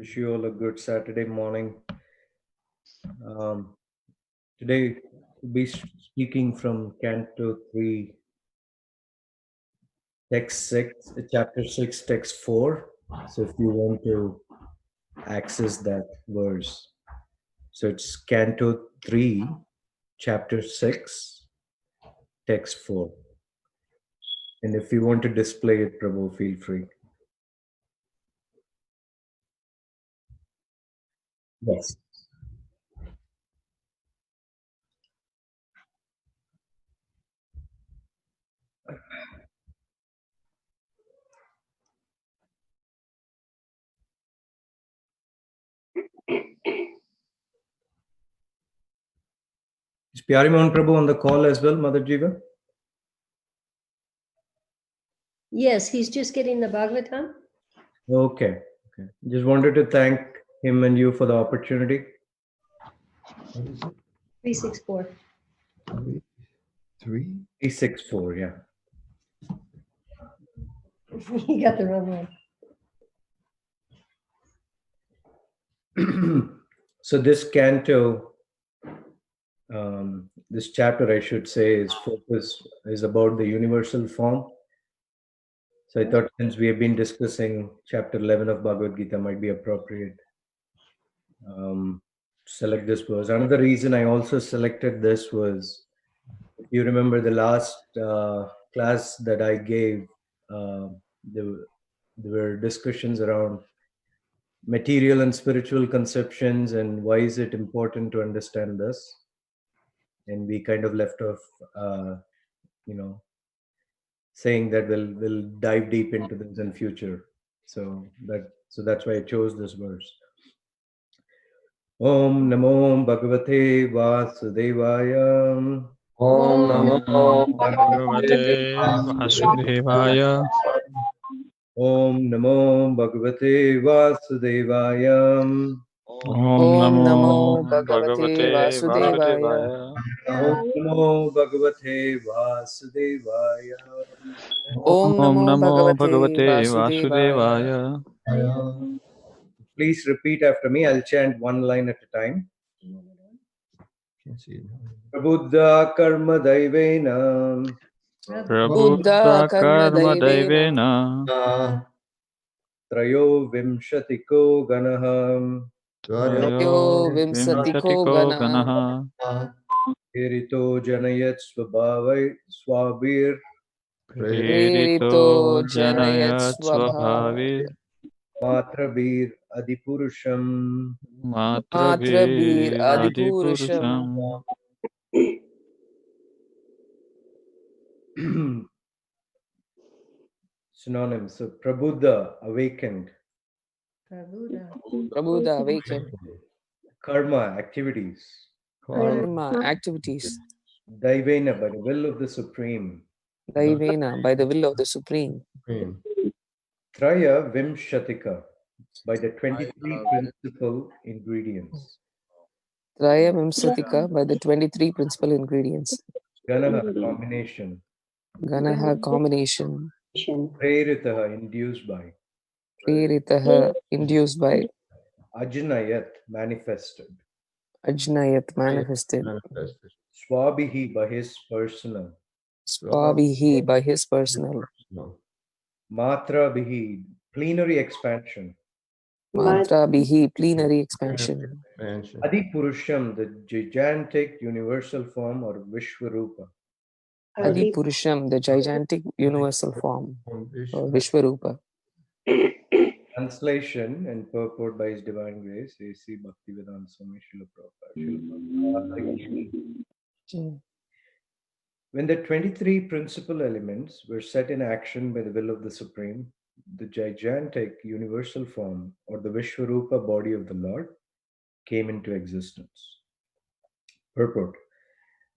Wish you all a good Saturday morning. Today we'll be speaking from Canto 3, text 6, chapter 6, text 4. So if you want to access that verse, so it's Canto 3, chapter 6, text 4. And if you want to display it, Prabhu, feel free. Yes. Is Pyariman Prabhu on the call as well, Mother Jiva? Yes, he's just getting the Bagavatam. Okay. Just wanted to thank him and you for the opportunity. 364. 364, yeah. You got the wrong one. So this canto, this chapter, I should say, is about the universal form. So I thought since we have been discussing chapter 11 of Bhagavad Gita, might be appropriate. Select this verse. Another reason I also selected this was, if you remember the last class that I gave, there were discussions around material and spiritual conceptions and why is it important to understand this. And we kind of left off, saying that we'll dive deep into this in future. So that's why I chose this verse. Om Namo Bhagavate Vasudevaya. Om Namo Bhagavate Vasudevaya. Om Namo Bhagavate Vasudevaya. Om Namo Bhagavate Vasudevaya. Om Namo Bhagavate Vasudevaya. Om Namo Bhagavate Vasudevaya. Please repeat after me. I'll chant one line at a time. Prabuddha karma daivena. Prabuddha karma daivena. Trayo vimshatiko ganaham. Trayo vimsatiko ganaha. Pirito janayat swabir. Prerito janayat swabhavir. Matrabir adipurusham. Matrabir adipurusham. Synonyms. So Prabuddha, awakened. Prabhuda awakened. Karma, activities. Karma activities. Daivena, by the will of the Supreme. Daivena, by the will of the Supreme. Traya Vimshatika, by the 23 principal ingredients. Traya Vimsatika, by the 23 principal ingredients. Ganaha, combination. Ganaha, combination. Preritaha, induced by. Preritaha, induced by. Ajnayat, manifested. Ajnayat, manifested. Swabhihi, by his personal. Swabhihi, by his personal. Matrabhihi, plenary expansion. Matrabhihi, plenary expansion. Adipurusham, the gigantic universal form or Vishwarupa. Adipurusham, the gigantic universal form or Vishwarupa. Translation and purport by His Divine Grace, A.C. Bhaktivedanta Swami Srila Prabhupada. When the 23 principal elements were set in action by the will of the Supreme, the gigantic universal form or the Vishwarupa body of the Lord came into existence. Purport.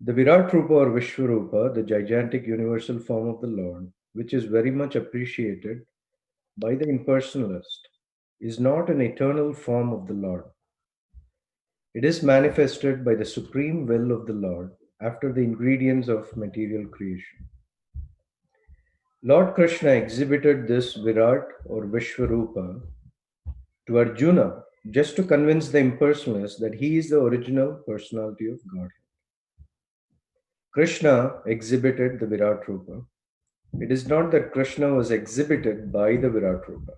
The Virat Rupa or Vishwarupa, the gigantic universal form of the Lord, which is very much appreciated by the impersonalist, is not an eternal form of the Lord. It is manifested by the supreme will of the Lord after the ingredients of material creation. Lord Krishna exhibited this Virat or Vishwarupa to Arjuna, just to convince the impersonalists that he is the original personality of Godhead. Krishna exhibited the Virat Rupa. It is not that Krishna was exhibited by the Virat Rupa.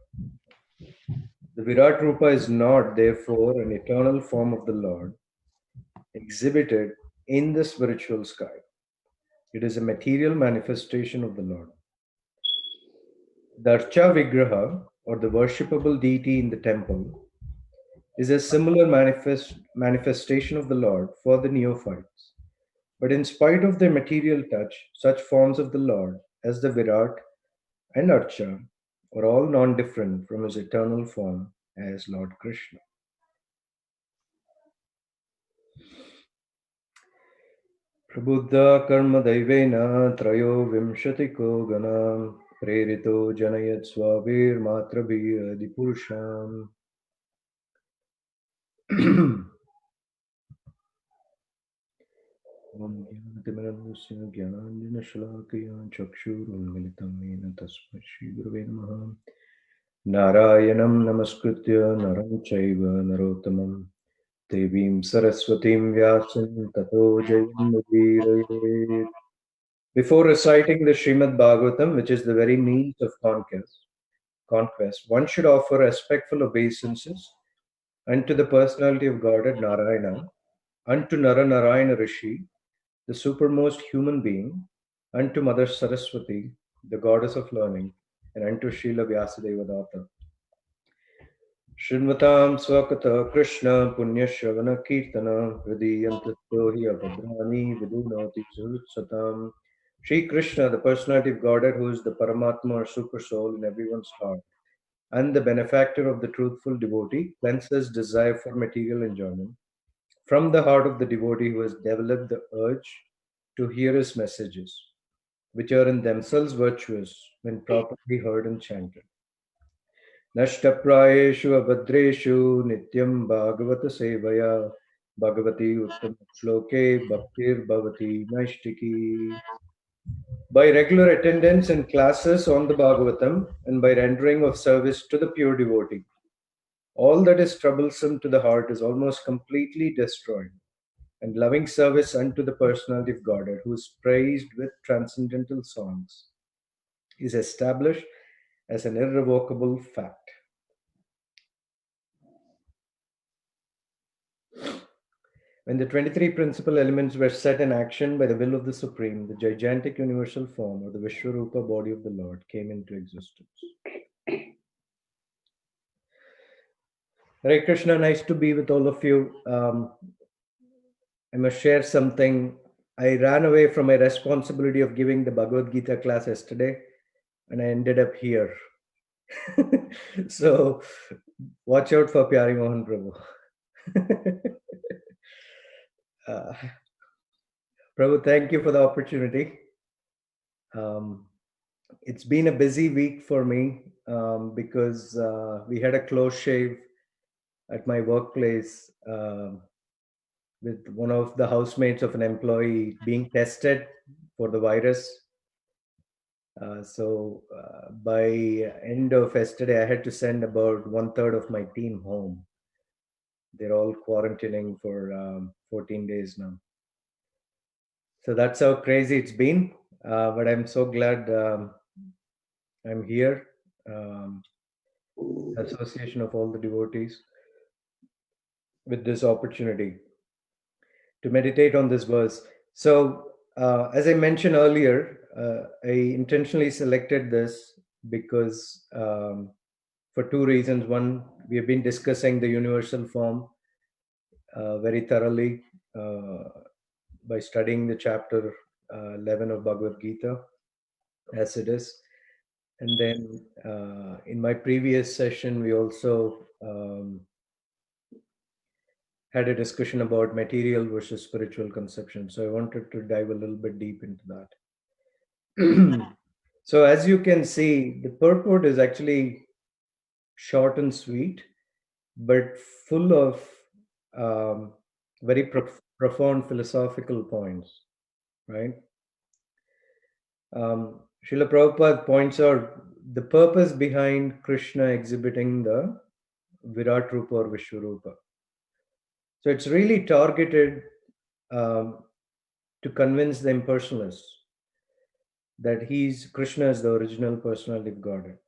The Virat Rupa is not, therefore, an eternal form of the Lord exhibited in the spiritual sky. It is a material manifestation of the Lord. The Archa Vigraha, or the worshipable deity in the temple, is a similar manifestation of the Lord for the neophytes. But in spite of their material touch, such forms of the Lord as the Virat and Archa are all non-different from his eternal form as Lord Krishna. Prabhuddha karma daivena trayo vimshatiko gana prerito janayat swavir matrabhi adipurusham. Om Jnanatimirandasya Jnananjana Shalakaya Chakshurunmilitam Yena Tasmai Shri Gurave Namaha. Narayanam Namaskritya Naram Chaiva Narottamam Devim Saraswatim Vyasam Tato Jayam. Before reciting the Srimad Bagavatam, which is the very means of conquest, one should offer respectful obeisances unto the personality of Godhead Narayana, unto Naranarayana Rishi, the supermost human being, unto Mother Saraswati, the goddess of learning, and unto Srila Vyasadeva Datta. Shrivmatam Swakata Krishna Punya Shravana Kirtana Hridiyantastohi Abhadrani Vidunoti Satam. Sri Krishna, the personality of Godhead, who is the Paramatma or super soul in everyone's heart, and the benefactor of the truthful devotee, cleanses desire for material enjoyment from the heart of the devotee who has developed the urge to hear his messages, which are in themselves virtuous when properly heard and chanted. Nashtaprayeshu abhadreshu nityam bhagavata sevaya bhagavati uttam shloke bhaktir bhavati naishtiki. By regular attendance in classes on the Bhagavatam and by rendering of service to the pure devotee, all that is troublesome to the heart is almost completely destroyed, and loving service unto the personality of Godhead, who is praised with transcendental songs, is established as an irrevocable fact. When the 23 principal elements were set in action by the will of the Supreme, the gigantic universal form, or the Vishwarupa body of the Lord, came into existence. Hare Krishna, nice to be with all of you. I must share something. I ran away from my responsibility of giving the Bhagavad Gita class yesterday, and I ended up here. So, watch out for Pyari Mohan Prabhu. Prabhu, thank you for the opportunity. It's been a busy week for me because we had a close shave at my workplace with one of the housemates of an employee being tested for the virus. So by end of yesterday, I had to send about 1/3 of my team home. They're all quarantining for 14 days now. So that's how crazy it's been. But I'm so glad I'm here. Association of all the devotees with this opportunity to meditate on this verse. So, as I mentioned earlier, I intentionally selected this because for two reasons. One, we have been discussing the universal form very thoroughly by studying the chapter 11 of Bhagavad Gita as it is. And then in my previous session, we also had a discussion about material versus spiritual conception. So I wanted to dive a little bit deep into that. So as you can see, the purport is actually short and sweet, but full of very profound philosophical points, right? Srila Prabhupada points out the purpose behind Krishna exhibiting the Virat Rupa or Vishwarupa. So it's really targeted to convince the impersonalists that Krishna is the original personality of Godhead.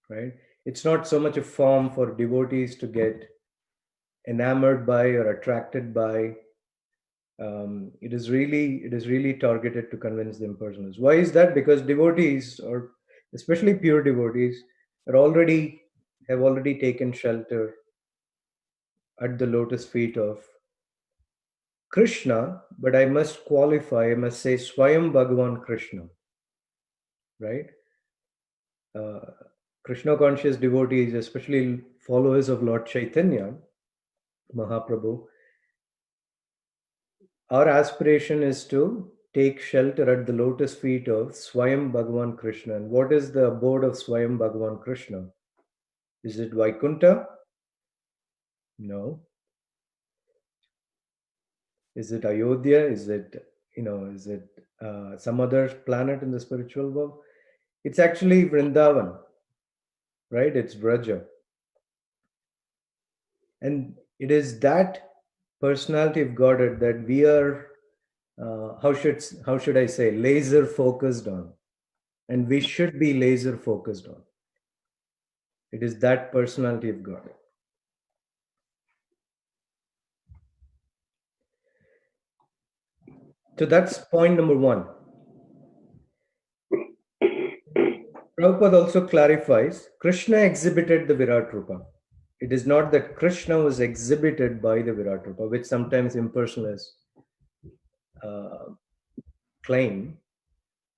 Right? It's not so much a form for devotees to get enamored by or attracted by. It is really targeted to convince the impersonalists. Why is that? Because devotees, or especially pure devotees, have already taken shelter at the lotus feet of Krishna, but I must qualify, I must say Swayam Bhagavan Krishna, right? Krishna conscious devotees, especially followers of Lord Chaitanya, Mahaprabhu, our aspiration is to take shelter at the lotus feet of Swayam Bhagavan Krishna. And what is the abode of Swayam Bhagavan Krishna? Is it Vaikunta? No. Is it Ayodhya? Is it some other planet in the spiritual world? It's actually Vrindavan, right? It's Vraja. And it is that personality of Godhead that we are, how should I say, laser focused on. And we should be laser focused on. It is that personality of Godhead. So that's point number one. Prabhupada also clarifies, Krishna exhibited the Virat Rupa. It is not that Krishna was exhibited by the Virat Rupa, which sometimes impersonalists claim,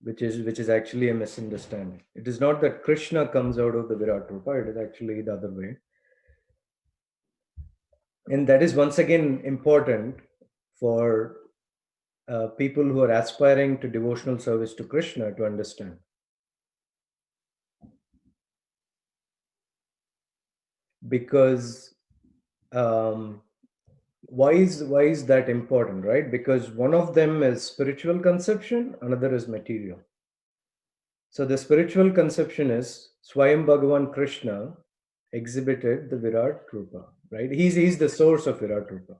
which is actually a misunderstanding. It is not that Krishna comes out of the Virat Rupa, it is actually the other way. And that is once again important for people who are aspiring to devotional service to Krishna to understand. Because why is that important, right? Because one of them is spiritual conception, another is material. So the spiritual conception is Swayam Bhagavan Krishna exhibited the Virat Rupa, right? He's the source of Virat Rupa.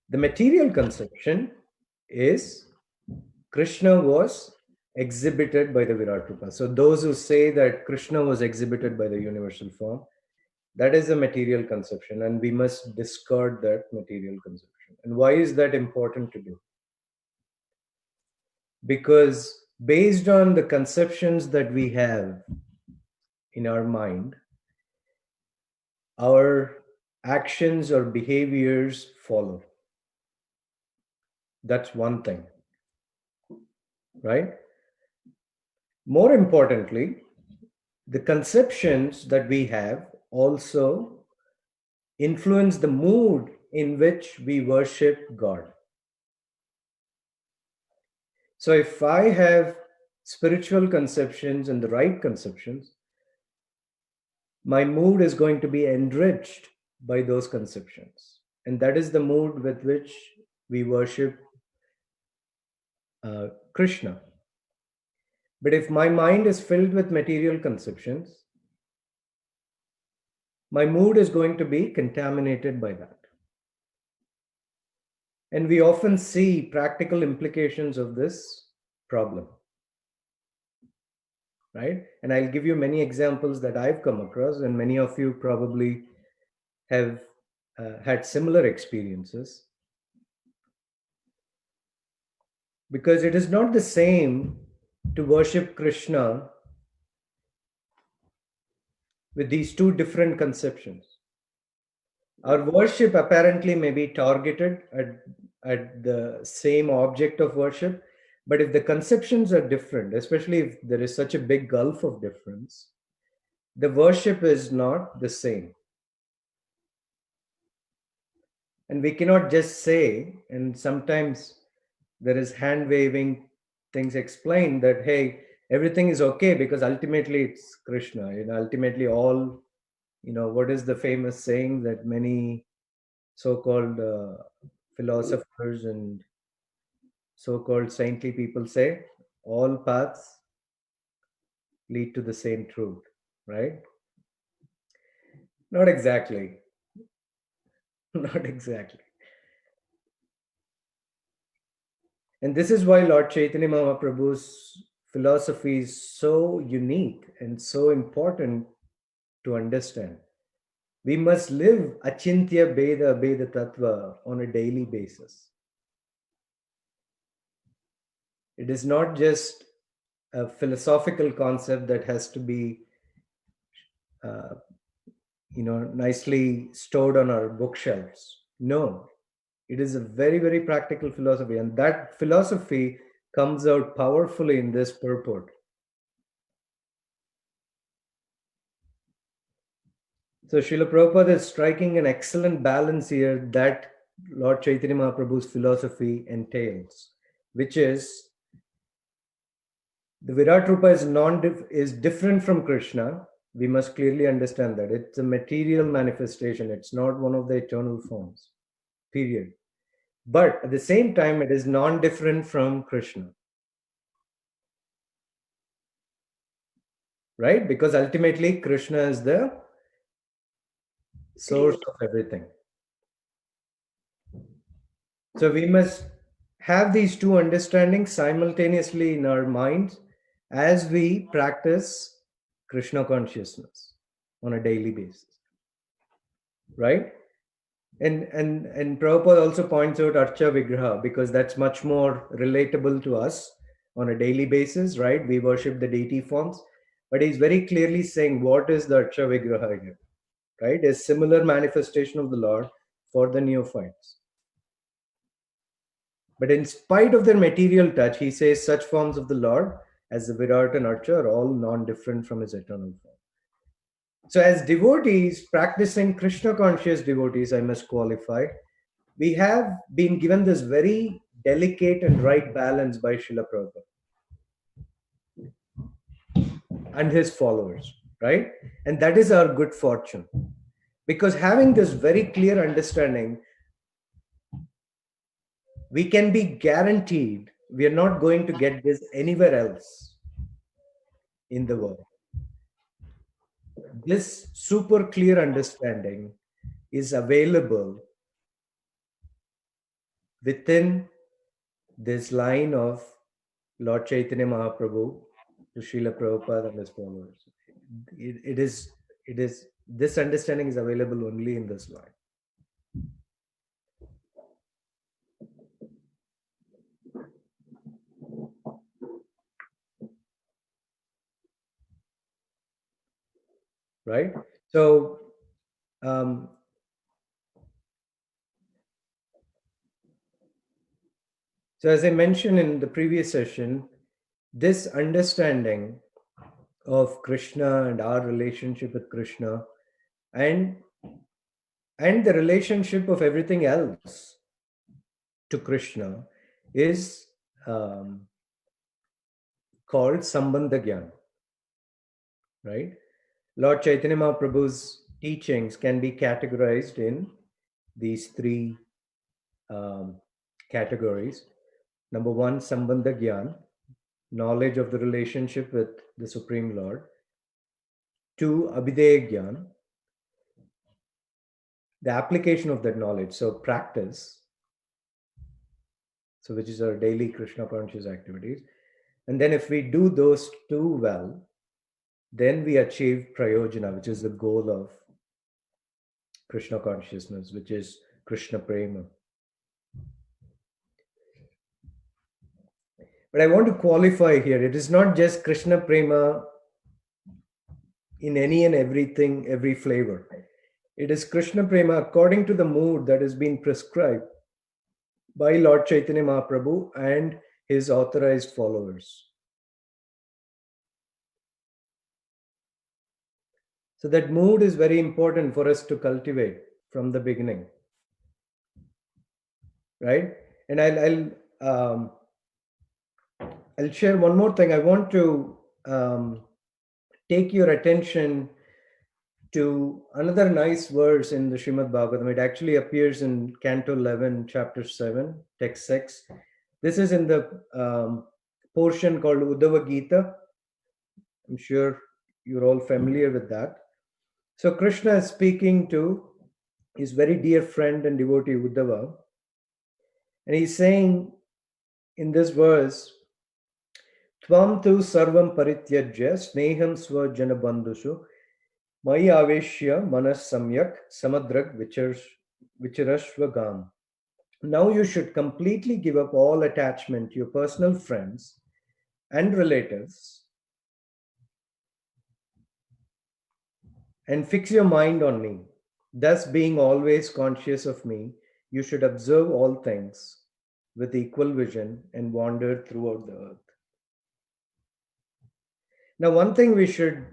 The material conception is Krishna was exhibited by the Virat Rupa. So those who say that Krishna was exhibited by the universal form, that is a material conception, and we must discard that material conception. And why is that important to do? Because based on the conceptions that we have in our mind, our actions or behaviors follow. That's one thing, right? More importantly, the conceptions that we have also influence the mood in which we worship God. So if I have spiritual conceptions and the right conceptions, my mood is going to be enriched by those conceptions. And that is the mood with which we worship Krishna. But if my mind is filled with material conceptions, my mood is going to be contaminated by that. And we often see practical implications of this problem, right? And I'll give you many examples that I've come across, and many of you probably have had similar experiences. Because it is not the same to worship Krishna with these two different conceptions. Our worship apparently may be targeted at the same object of worship, but if the conceptions are different, especially if there is such a big gulf of difference, the worship is not the same. And we cannot just say, and sometimes there is hand waving things explained that, hey, everything is okay because ultimately it's Krishna. Ultimately all, what is the famous saying that many so-called philosophers and so-called saintly people say? All paths lead to the same truth, right? Not exactly. Not exactly. And this is why Lord Chaitanya Mahaprabhu's philosophy is so unique and so important to understand. We must live Achintya Beda Beda Tattva on a daily basis. It is not just a philosophical concept that has to be, uh, nicely stored on our bookshelves. No, it is a very, very practical philosophy, and that philosophy comes out powerfully in this purport. So Srila Prabhupada is striking an excellent balance here that Lord Chaitanya Mahaprabhu's philosophy entails, which is the Virat Rupa is different from Krishna. We must clearly understand that it's a material manifestation. It's not one of the eternal forms. Period. But at the same time, it is non-different from Krishna. Right? Because ultimately, Krishna is the source of everything. So we must have these two understandings simultaneously in our minds as we practice Krishna consciousness on a daily basis. Right? And Prabhupada also points out Archa Vigraha because that's much more relatable to us on a daily basis, right? We worship the deity forms, but he's very clearly saying what is the Archa Vigraha here, right? A similar manifestation of the Lord for the neophytes. But in spite of their material touch, he says such forms of the Lord as the Virat and Archa are all non-different from his eternal form. So as devotees, practicing Krishna conscious devotees, I must qualify, we have been given this very delicate and right balance by Srila Prabhupada and his followers, right? And that is our good fortune. Because having this very clear understanding, we can be guaranteed we are not going to get this anywhere else in the world. This super clear understanding is available within this line of Lord Chaitanya Mahaprabhu to Srila Prabhupada and his followers. It is this understanding is available only in this line. Right? So so as I mentioned in the previous session, this understanding of Krishna and our relationship with Krishna and the relationship of everything else to Krishna is called Sambandha Gyan, right? Lord Chaitanya Mahaprabhu's teachings can be categorized in these three categories. Number one, Sambandha Gyan, knowledge of the relationship with the Supreme Lord. Two, Abhideya Gyan, the application of that knowledge, so practice, so which is our daily Krishna conscious activities. And then if we do those two well, then we achieve prayojana, which is the goal of Krishna consciousness, which is Krishna prema. But I want to qualify here, it is not just Krishna prema in any and everything, every flavor. It is Krishna prema according to the mood that has been prescribed by Lord Chaitanya Mahaprabhu and his authorized followers. So that mood is very important for us to cultivate from the beginning, right? And I'll share one more thing. I want to take your attention to another nice verse in the Srimad Bagavatam. It actually appears in Canto 11, Chapter 7, Text 6. This is in the portion called Uddhava Gita. I'm sure you're all familiar with that. So Krishna is speaking to his very dear friend and devotee Uddhava, and he's saying in this verse, Tvam tu sarvam parityajya sneham sva janabandhushu mai aveshya manas samyak samadrag vicharashvagam. Now you should completely give up all attachment to your personal friends and relatives and fix your mind on me. Thus, being always conscious of me, you should observe all things with equal vision and wander throughout the earth. Now, one thing we should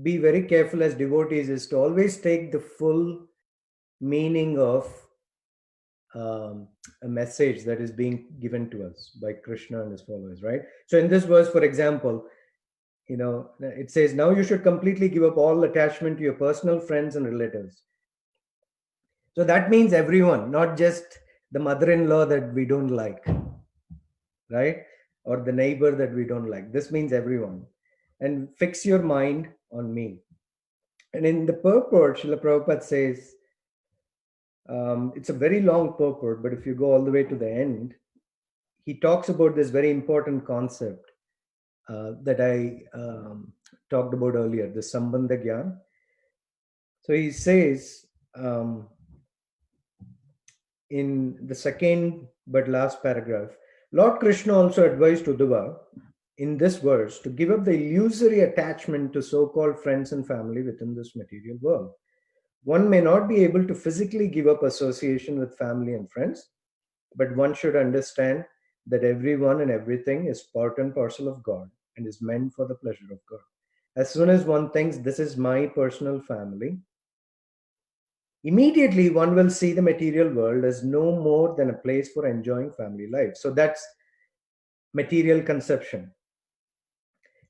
be very careful as devotees is to always take the full meaning of a message that is being given to us by Krishna and his followers, right? So, in this verse, for example, it says, now you should completely give up all attachment to your personal friends and relatives. So that means everyone, not just the mother-in-law that we don't like, right? Or the neighbor that we don't like. This means everyone. And fix your mind on me. And in the purport, Srila Prabhupada says, it's a very long purport, but if you go all the way to the end, he talks about this very important concept that I talked about earlier, the Sambandha Gyan. So he says, in the second but last paragraph, Lord Krishna also advised Uddhava in this verse to give up the illusory attachment to so-called friends and family within this material world. One may not be able to physically give up association with family and friends, but one should understand that everyone and everything is part and parcel of God and is meant for the pleasure of God. As soon as one thinks this is my personal family, immediately one will see the material world as no more than a place for enjoying family life. So that's material conception.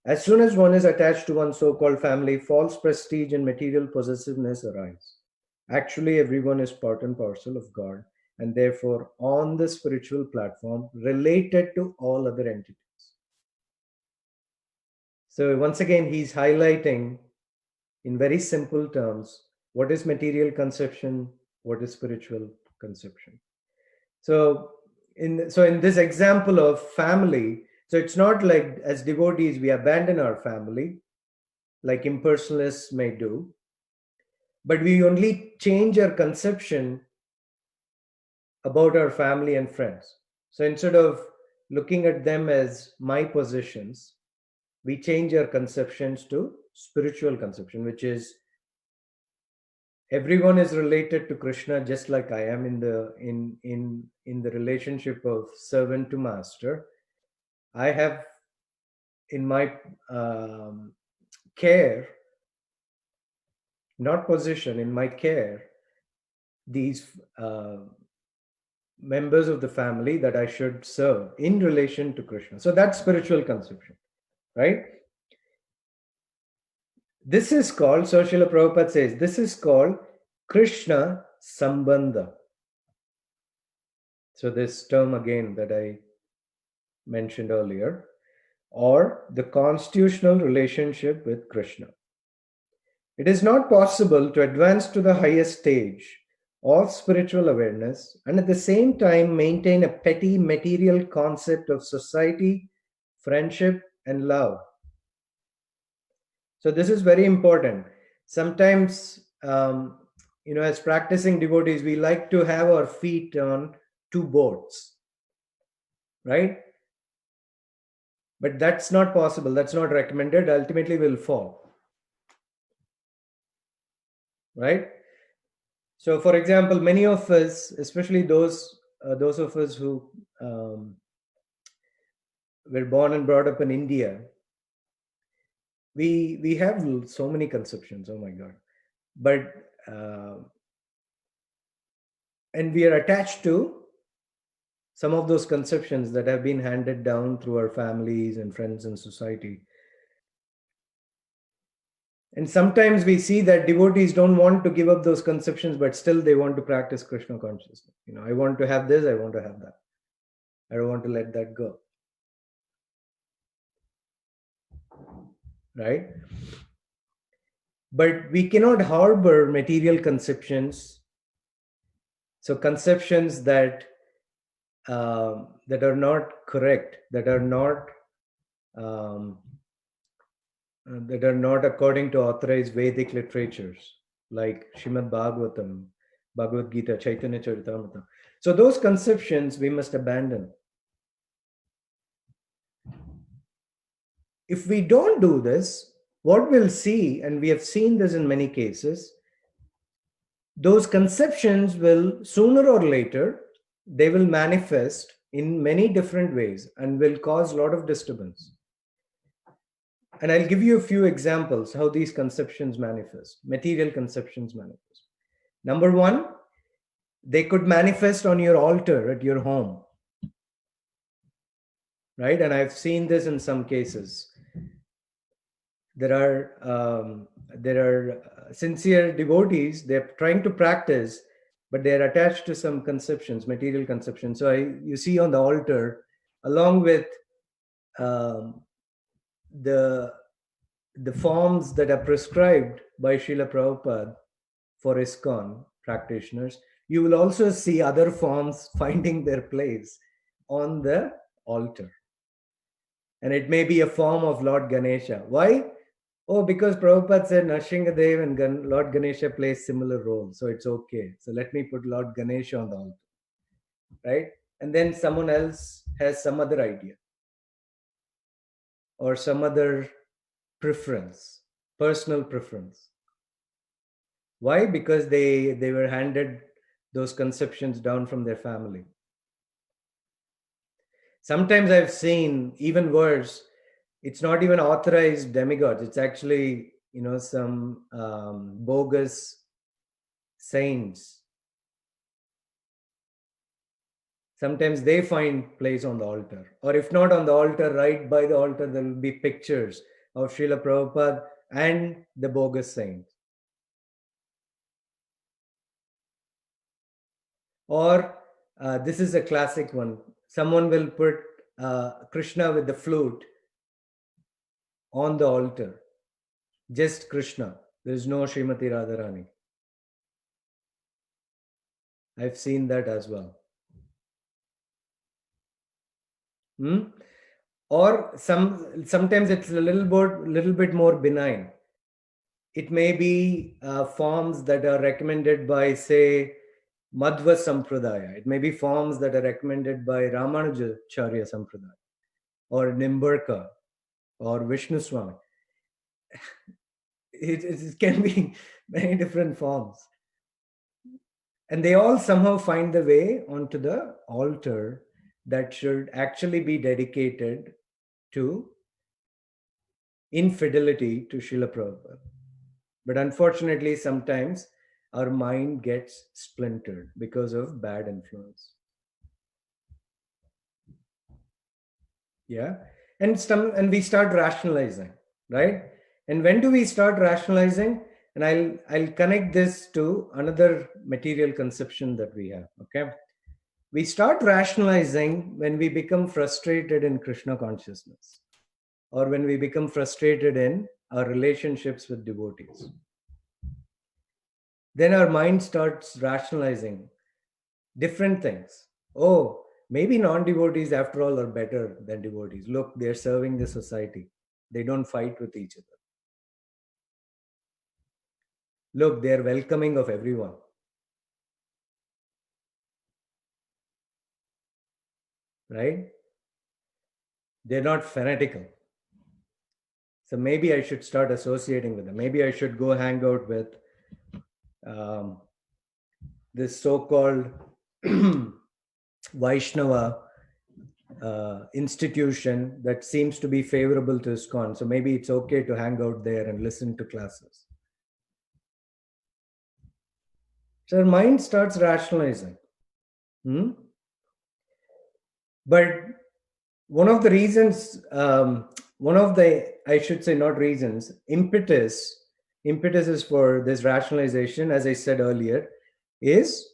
As soon as one is attached to one's so-called family, false prestige and material possessiveness arise. Actually, everyone is part and parcel of God, and therefore on the spiritual platform related to all other entities. So once again, he's highlighting in very simple terms what is material conception, what is spiritual conception. So in this example of family, so it's not like as devotees we abandon our family like impersonalists may do, but we only change our conception about our family and friends. So instead of looking at them as my possessions, we change our conceptions to spiritual conception, which is everyone is related to Krishna just like I am in the relationship of servant to master. I have in my care, not position, in my care, these members of the family that I should serve in relation to Krishna. So that's spiritual conception, right? This is called, so Srila Prabhupada says, this is called Krishna Sambandha. So this term again that I mentioned earlier, or the constitutional relationship with Krishna. It is not possible to advance to the highest stage of spiritual awareness and at the same time maintain a petty material concept of society, friendship, and love. So this is very important. Sometimes, as practicing devotees, we like to have our feet on two boats, right? But that's not possible. That's not recommended. Ultimately, we'll fall, right? So, for example, many of us, especially those of us who were born and brought up in India, we have so many conceptions. Oh my God! But and we are attached to some of those conceptions that have been handed down through our families and friends and society. And sometimes we see that devotees don't want to give up those conceptions, but still they want to practice Krishna consciousness. I want to have this, I want to have that. I don't want to let that go. right? But we cannot harbor material conceptions. So conceptions that that are not correct, that are not according to authorized Vedic literatures like Srimad Bagavatam, Bhagavad Gita, Chaitanya Charitamrita. So those conceptions we must abandon. If we don't do this, what we'll see, and we have seen this in many cases, those conceptions will sooner or later, they will manifest in many different ways and will cause a lot of disturbance. And I'll give you a few examples how these conceptions manifest, material conceptions manifest. Number one, they could manifest on your altar at your home, right? And I've seen this in some cases. There are sincere devotees, they're trying to practice, but they're attached to some conceptions, material conceptions. So you see on the altar, along with the forms that are prescribed by Srila Prabhupada for ISKCON practitioners, you will also see other forms finding their place on the altar. And it may be a form of Lord Ganesha. Why? Oh, because Prabhupada said Nrsingadev and Lord Ganesha plays similar roles, so it's okay. So let me put Lord Ganesha on the altar, right? And then someone else has some other idea or some other preference, personal preference. Why? Because they were handed those conceptions down from their family. Sometimes I've seen even worse. It's not even authorized demigods. It's actually, some bogus saints. Sometimes they find place on the altar, or if not on the altar, right by the altar, there will be pictures of Srila Prabhupada and the bogus saints. Or this is a classic one. Someone will put Krishna with the flute on the altar. Just Krishna. There is no Srimati Radharani. I've seen that as well. Or sometimes it's a little bit more benign. It may be forms that are recommended by, say, Madhva Sampradaya. It may be forms that are recommended by Ramanujacharya Sampradaya or Nimbarka or Vishnu Swami. It can be many different forms. And they all somehow find the way onto the altar that should actually be dedicated to infidelity to Srila Prabhupada. But unfortunately, sometimes our mind gets splintered because of bad influence. Yeah. And we start rationalizing, right? And when do we start rationalizing? And I'll connect this to another material conception that we have. Okay. We start rationalizing when we become frustrated in Krishna consciousness, or when we become frustrated in our relationships with devotees. Then our mind starts rationalizing different things. Oh, maybe non-devotees after all are better than devotees. Look, they're serving the society. They don't fight with each other. Look, they're welcoming of everyone. Right? They're not fanatical. So maybe I should start associating with them. Maybe I should go hang out with this so-called Vaishnava institution that seems to be favorable to ISKCON. So maybe it's okay to hang out there and listen to classes. So our mind starts rationalizing. But one of the reasons, I should say not reasons, impetus is for this rationalization, as I said earlier, is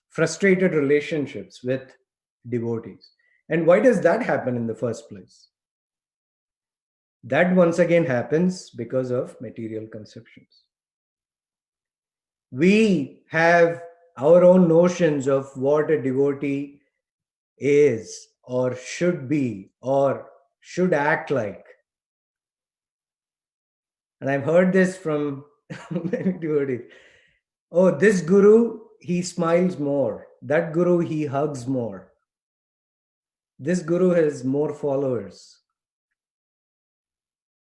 frustrated relationships with devotees. And why does that happen in the first place? That once again happens because of material conceptions. We have our own notions of what a devotee is or should be or should act like. And I've heard this from many devotees. Oh, this guru, he smiles more. That guru, he hugs more. This guru has more followers.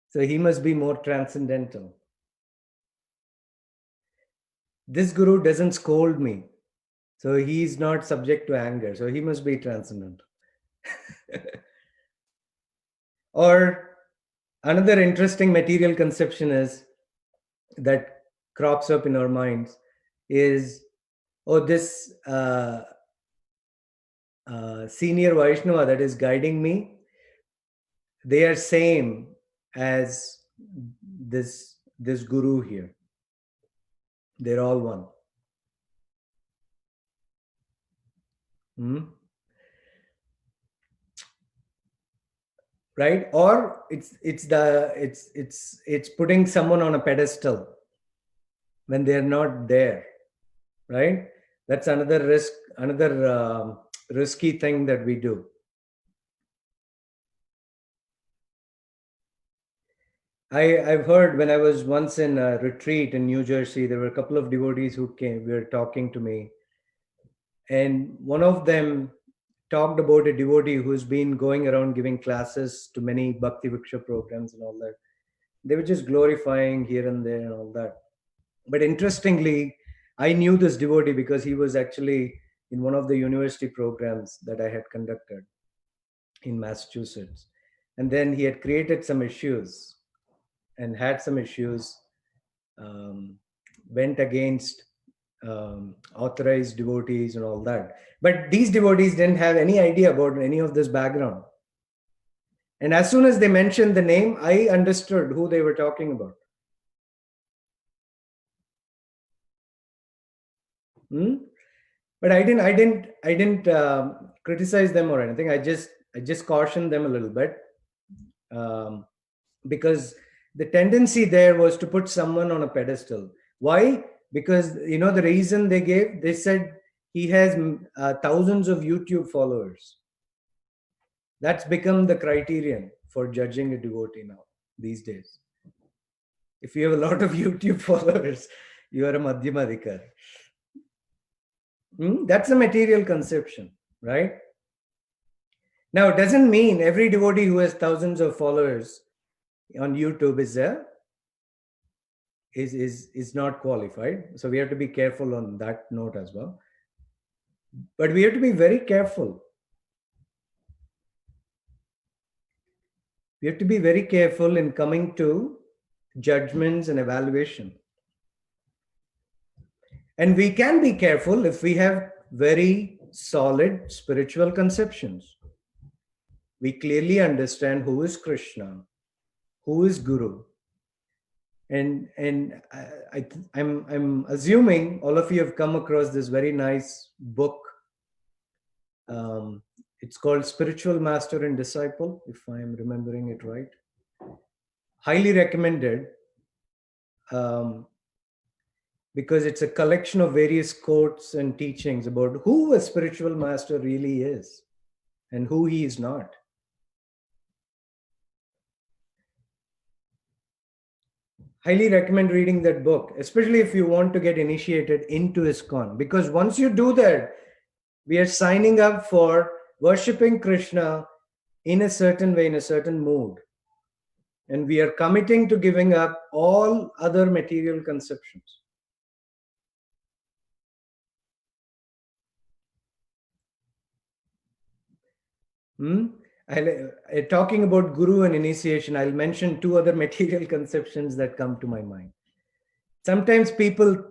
So he must be more transcendental. This guru doesn't scold me. So he's not subject to anger. So he must be transcendental. Or another interesting material conception is that crops up in our minds is, oh, this senior Vaishnava that is guiding me, they are same as this guru here. They're all one. Right? Or it's putting someone on a pedestal when they're not there. Right? That's another risk, another risky thing that we do. I've heard when I was once in a retreat in New Jersey, there were a couple of devotees who were talking to me. And one of them talked about a devotee who's been going around giving classes to many Bhakti Vriksha programs and all that. They were just glorifying here and there and all that. But interestingly, I knew this devotee because he was actually in one of the university programs that I had conducted in Massachusetts. And then he had created some issues and had some issues, went against authorized devotees and all that. But these devotees didn't have any idea about any of this background. And as soon as they mentioned the name, I understood who they were talking about. But I didn't criticize them or anything. I just cautioned them a little bit, because the tendency there was to put someone on a pedestal. Why? Because the reason they gave, they said he has thousands of YouTube followers. That's become the criterion for judging a devotee now these days. If you have a lot of YouTube followers, you are a Madhyamadikar. That's a material conception, right? Now, it doesn't mean every devotee who has thousands of followers on YouTube is not qualified. So we have to be careful on that note as well. But we have to be very careful. We have to be very careful in coming to judgments and evaluation. And we can be careful if we have very solid spiritual conceptions. We clearly understand who is Krishna, who is Guru. And I'm assuming all of you have come across this very nice book. It's called Spiritual Master and Disciple, if I am remembering it right. Highly recommended, because it's a collection of various quotes and teachings about who a spiritual master really is and who he is not. Highly recommend reading that book, especially if you want to get initiated into ISKCON, because once you do that, we are signing up for worshipping Krishna in a certain way, in a certain mood. And we are committing to giving up all other material conceptions. Talking about Guru and initiation, I'll mention two other material conceptions that come to my mind. Sometimes people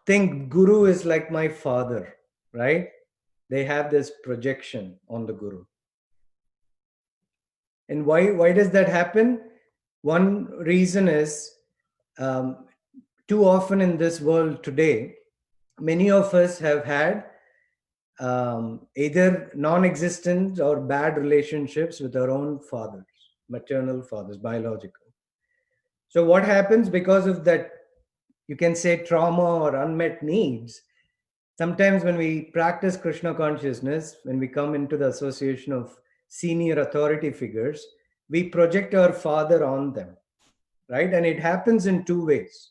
think Guru is like my father, right? They have this projection on the Guru. And why does that happen? One reason is, too often in this world today, many of us have had either non-existent or bad relationships with our own fathers. maternal fathers, biological. So what happens because of that, you can say trauma or unmet needs? Sometimes when we practice Krishna consciousness, when we come into the association of senior authority figures, we project our father on them, right? And it happens in two ways.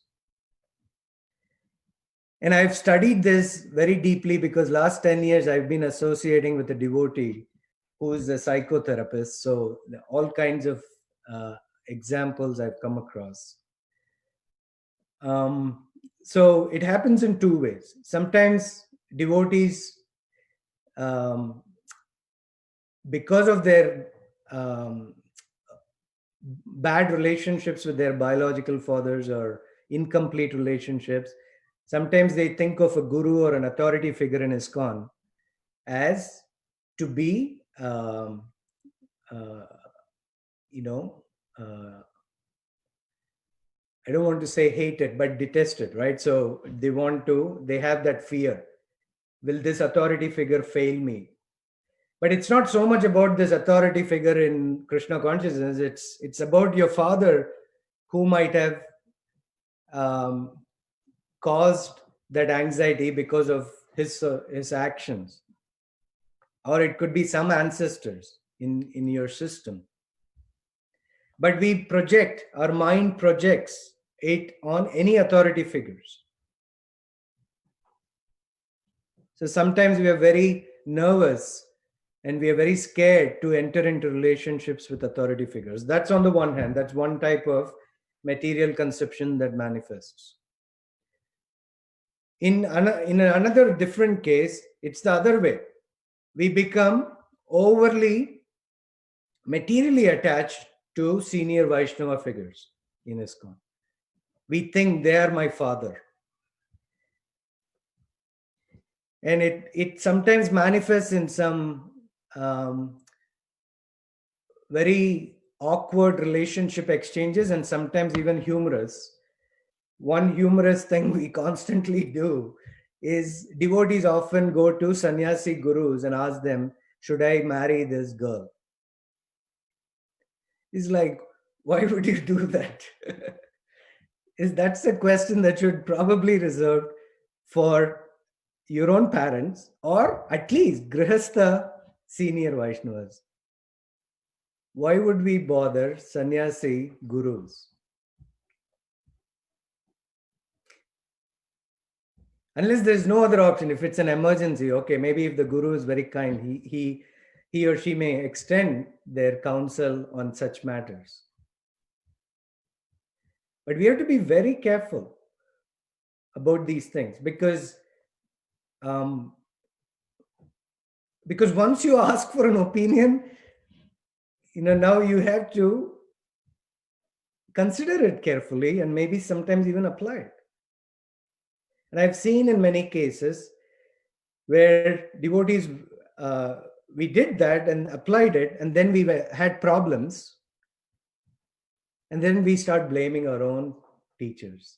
And I've studied this very deeply because last 10 years I've been associating with a devotee who is a psychotherapist. So all kinds of examples I've come across. So it happens in two ways. Sometimes devotees, because of their bad relationships with their biological fathers or incomplete relationships, sometimes they think of a guru or an authority figure in ISKCON as to be, you know, I don't want to say hated, but detested, right? So they have that fear. Will this authority figure fail me? But it's not so much about this authority figure in Krishna consciousness. It's about your father who might have caused that anxiety because of his actions, or it could be some ancestors in your system. But our mind projects it on any authority figures. So sometimes we are very nervous and we are very scared to enter into relationships with authority figures. That's on the one hand, that's one type of material conception that manifests. In another different case, it's the other way. We become overly materially attached to senior Vaishnava figures in ISKCON. We think they are my father. And it sometimes manifests in some very awkward relationship exchanges and sometimes even humorous. One humorous thing we constantly do is devotees often go to sannyasi gurus and ask them, should I marry this girl? It's like, why would you do that? That's a question that should probably reserved for your own parents or at least grihastha senior Vaishnavas. Why would we bother sannyasi gurus? Unless there's no other option. If it's an emergency, okay, maybe if the guru is very kind, he or she may extend their counsel on such matters. But we have to be very careful about these things because once you ask for an opinion, now you have to consider it carefully and maybe sometimes even apply it. And I've seen in many cases where devotees, we did that and applied it, and then we had problems. And then we start blaming our own teachers.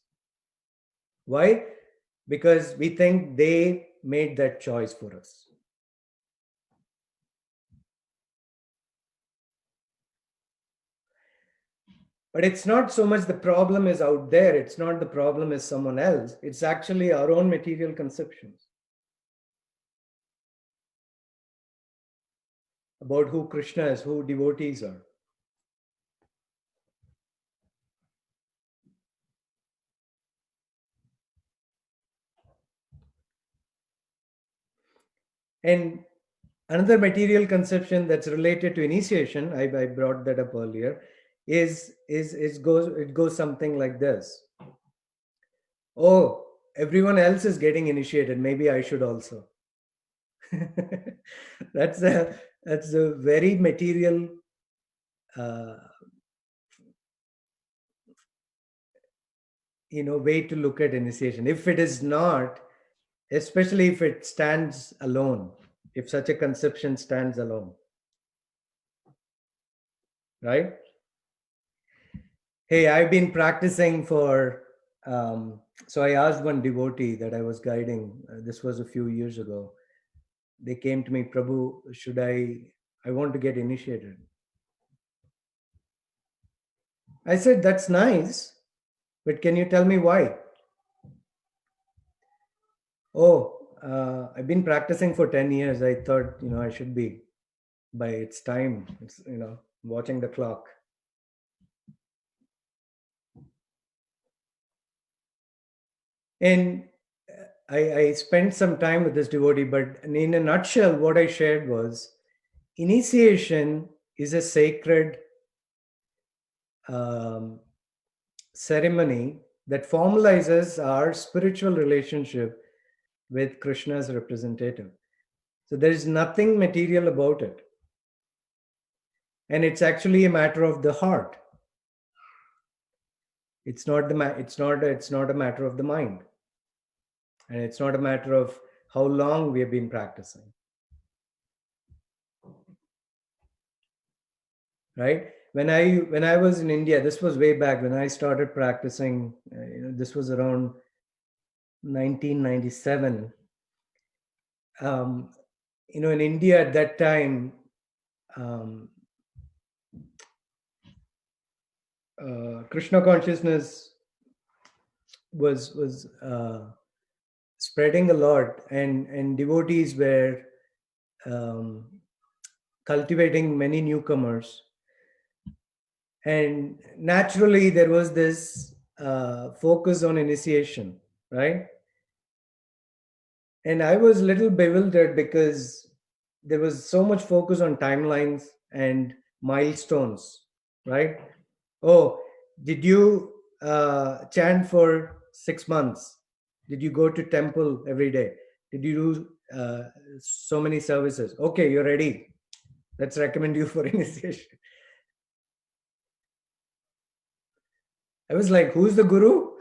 Why? Because we think they made that choice for us. But it's not so much the problem is out there. It's not the problem is someone else. It's actually our own material conceptions about who Krishna is, who devotees are. And another material conception that's related to initiation, I brought that up earlier, it goes something like this. Oh, everyone else is getting initiated. Maybe I should also. that's a very material way to look at initiation. If it is not, especially if it stands alone, if such a conception stands alone, right? Hey, I've been practicing for so I asked one devotee that I was guiding, this was a few years ago. They came to me, Prabhu, I want to get initiated. I said, that's nice, but can you tell me why? Oh, I've been practicing for 10 years. I thought, I should be by its time. It's, watching the clock. And I spent some time with this devotee, but in a nutshell, what I shared was initiation is a sacred ceremony that formalizes our spiritual relationship with Krishna's representative. So there is nothing material about it. And it's actually a matter of the heart. It's not a matter of the mind. And it's not a matter of how long we have been practicing. Right? When I was in India, this was way back when I started practicing, this was around 1997. In India at that time, Krishna consciousness was spreading a lot, and devotees were cultivating many newcomers, and naturally there was this focus on initiation, right? And I was a little bewildered because there was so much focus on timelines and milestones, right? Oh, did you chant for 6 months? Did you go to temple every day? Did you do so many services? Okay, you're ready. Let's recommend you for initiation. I was like, who's the guru?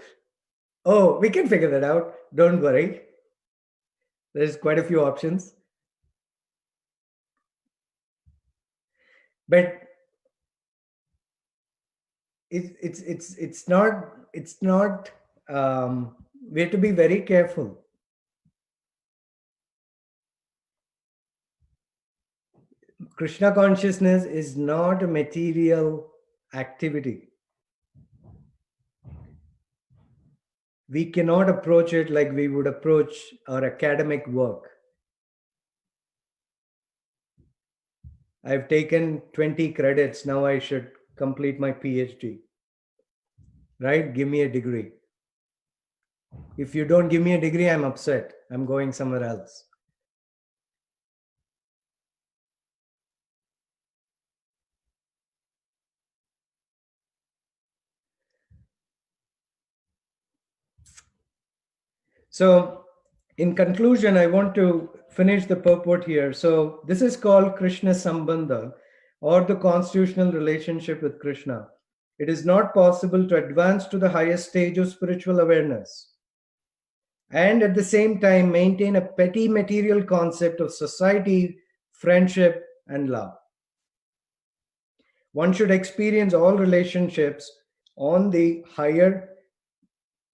Oh, we can figure that out. Don't worry. There's quite a few options. But it's not we have to be very careful. Krishna consciousness is not a material activity. We cannot approach it like we would approach our academic work. I've taken 20 credits, now I should complete my PhD. Right? Give me a degree. If you don't give me a degree, I'm upset. I'm going somewhere else. So, in conclusion, I want to finish the purport here. So, this is called Krishna Sambandha, or the constitutional relationship with Krishna. It is not possible to advance to the highest stage of spiritual awareness and at the same time maintain a petty material concept of society, friendship, and love. One should experience all relationships on the higher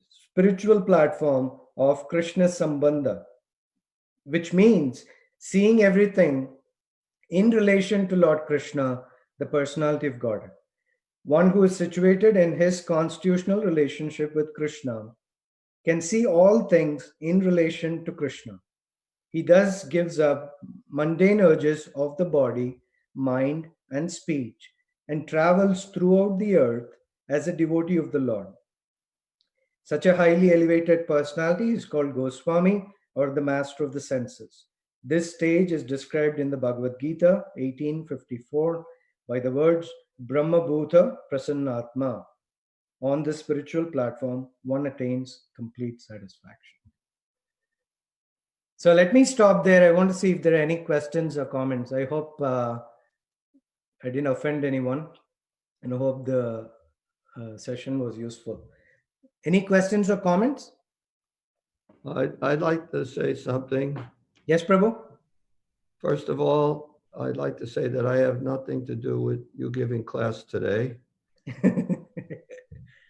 spiritual platform of Krishna Sambandha, which means seeing everything in relation to Lord Krishna, the personality of Godhead. One who is situated in his constitutional relationship with Krishna can see all things in relation to Krishna. He thus gives up mundane urges of the body, mind, and speech and travels throughout the earth as a devotee of the Lord. Such a highly elevated personality is called Goswami, or the master of the senses. This stage is described in the Bhagavad Gita 18:54 by the words Brahma Bhuta Prasannatma. On this spiritual platform, one attains complete satisfaction. So let me stop there. I want to see if there are any questions or comments. I hope I didn't offend anyone, and I hope the session was useful. Any questions or comments? I'd like to say something. Yes, Prabhu? First of all, I'd like to say that I have nothing to do with you giving class today.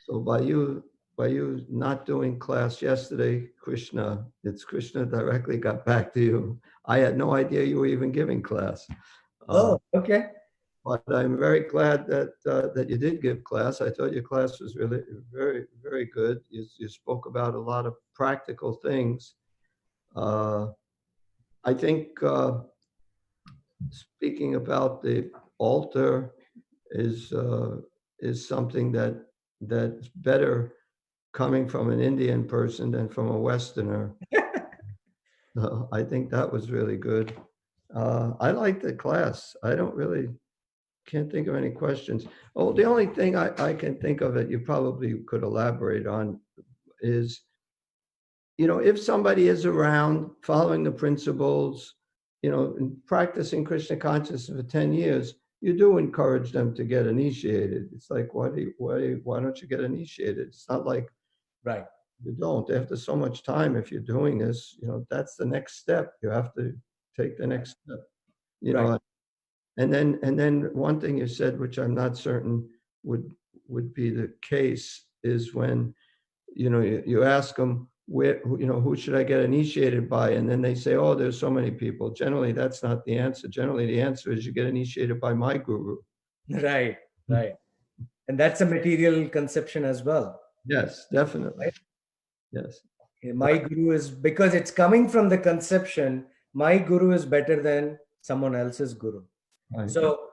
So by you not doing class yesterday, Krishna directly got back to you. I had no idea you were even giving class. Oh, okay. But I'm very glad that that you did give class. I thought your class was really very, very good. You spoke about a lot of practical things. Uh, I think speaking about the altar is something that's better coming from an Indian person than from a Westerner. I think that was really good. I liked the class. I don't really can't think of any questions. Oh, the only thing I can think of that you probably could elaborate on is, if somebody is around following the principles, and practicing Krishna consciousness for 10 years, you do encourage them to get initiated. It's like, why don't you get initiated? It's not like Right. you don't. After so much time, if you're doing this, that's the next step. You have to take the next step. Right. And then one thing you said, which I'm not certain would be the case, is when you ask them who should I get initiated by, and then they say, oh, there's so many people. Generally, that's not the answer. Generally, the answer is you get initiated by my guru. Right. Right. And that's a material conception as well. Yes, definitely. Right. Yes. My guru is, because it's coming from the conception, my guru is better than someone else's guru. Right. So,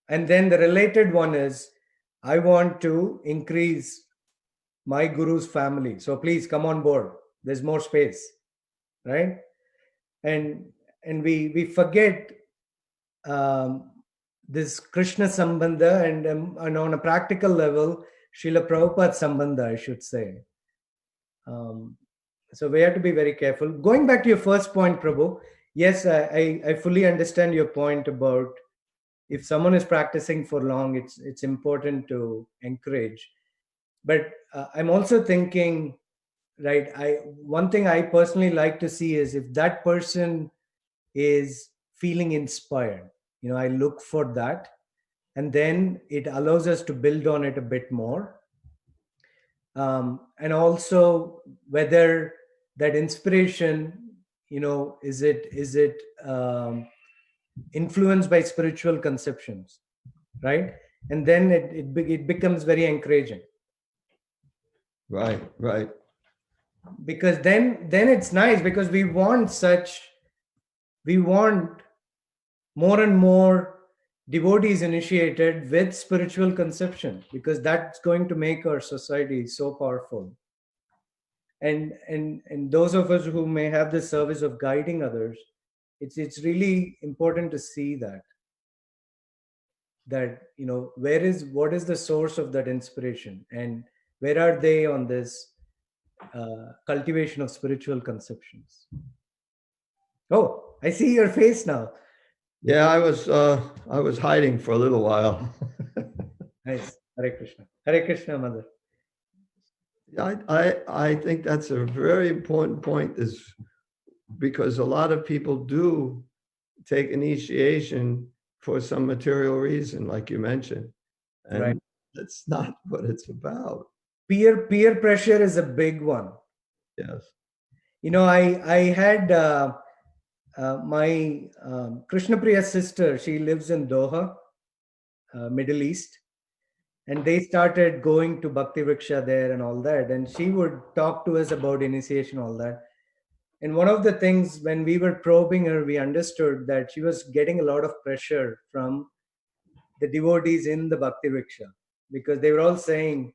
and then the related one is, I want to increase my guru's family. So please come on board. There's more space, right? And we forget this Krishna Sambandha and on a practical level, Srila Prabhupada Sambandha, I should say. So we have to be very careful. Going back to your first point, Prabhu, yes, I fully understand your point about if someone is practicing for long, it's important to encourage. But I'm also thinking, right, one thing I personally like to see is if that person is feeling inspired, I look for that, and then it allows us to build on it a bit more. And also whether that inspiration, is it influenced by spiritual conceptions, right? And then it becomes very encouraging. Right. Because then it's nice, because we want more and more devotees initiated with spiritual conception, because that's going to make our society so powerful. And those of us who may have the service of guiding others, it's really important to see that what is the source of that inspiration, and where are they on this cultivation of spiritual conceptions. Oh, I see your face now. Yeah, I was hiding for a little while. Nice. Hare Krishna, mother. I think that's a very important point, is because a lot of people do take initiation for some material reason, like you mentioned, and Right. that's not what it's about. Peer pressure is a big one. Yes. I had my Krishna Priya sister. She lives in Doha, Middle East, and they started going to Bhakti Vriksha there and all that. And she would talk to us about initiation, all that. And one of the things, when we were probing her, we understood that she was getting a lot of pressure from the devotees in the Bhakti Vriksha, because they were all saying,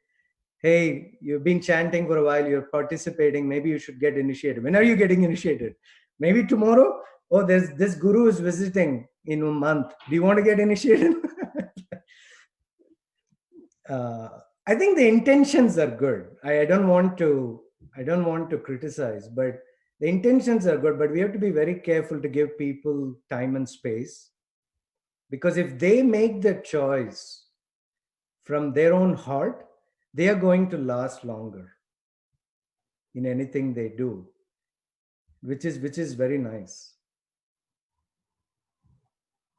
hey, you've been chanting for a while, you're participating, maybe you should get initiated. When are you getting initiated? Maybe tomorrow? Oh, there's this guru is visiting in a month. Do you want to get initiated? I think the intentions are good. I don't want to criticize, but the intentions are good. But we have to be very careful to give people time and space, because if they make the choice from their own heart, they are going to last longer in anything they do, which is very nice.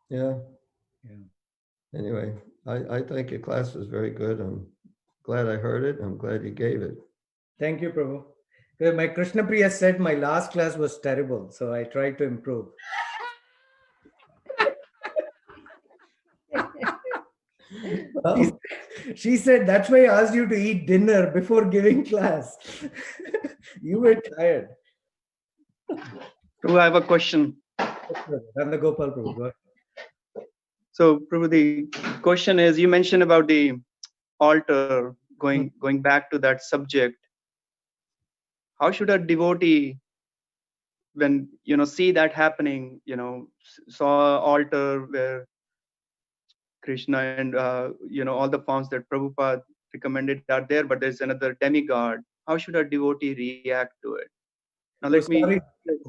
Yeah. Yeah. Anyway, I think your class was very good. I'm glad I heard it. I'm glad you gave it. Thank you, Prabhu. My Krishna Priya said my last class was terrible, so I tried to improve. She said, that's why I asked you to eat dinner before giving class. You were tired. Prabhu, I have a question. Randa Gopal Prabhu, go ahead. So, Prabhu, the question is, you mentioned about the altar, going back to that subject. How should a devotee, when see that happening, saw an altar where Krishna and all the forms that Prabhupada recommended are there, but there's another demigod. How should a devotee react to it? Now let me. Sorry,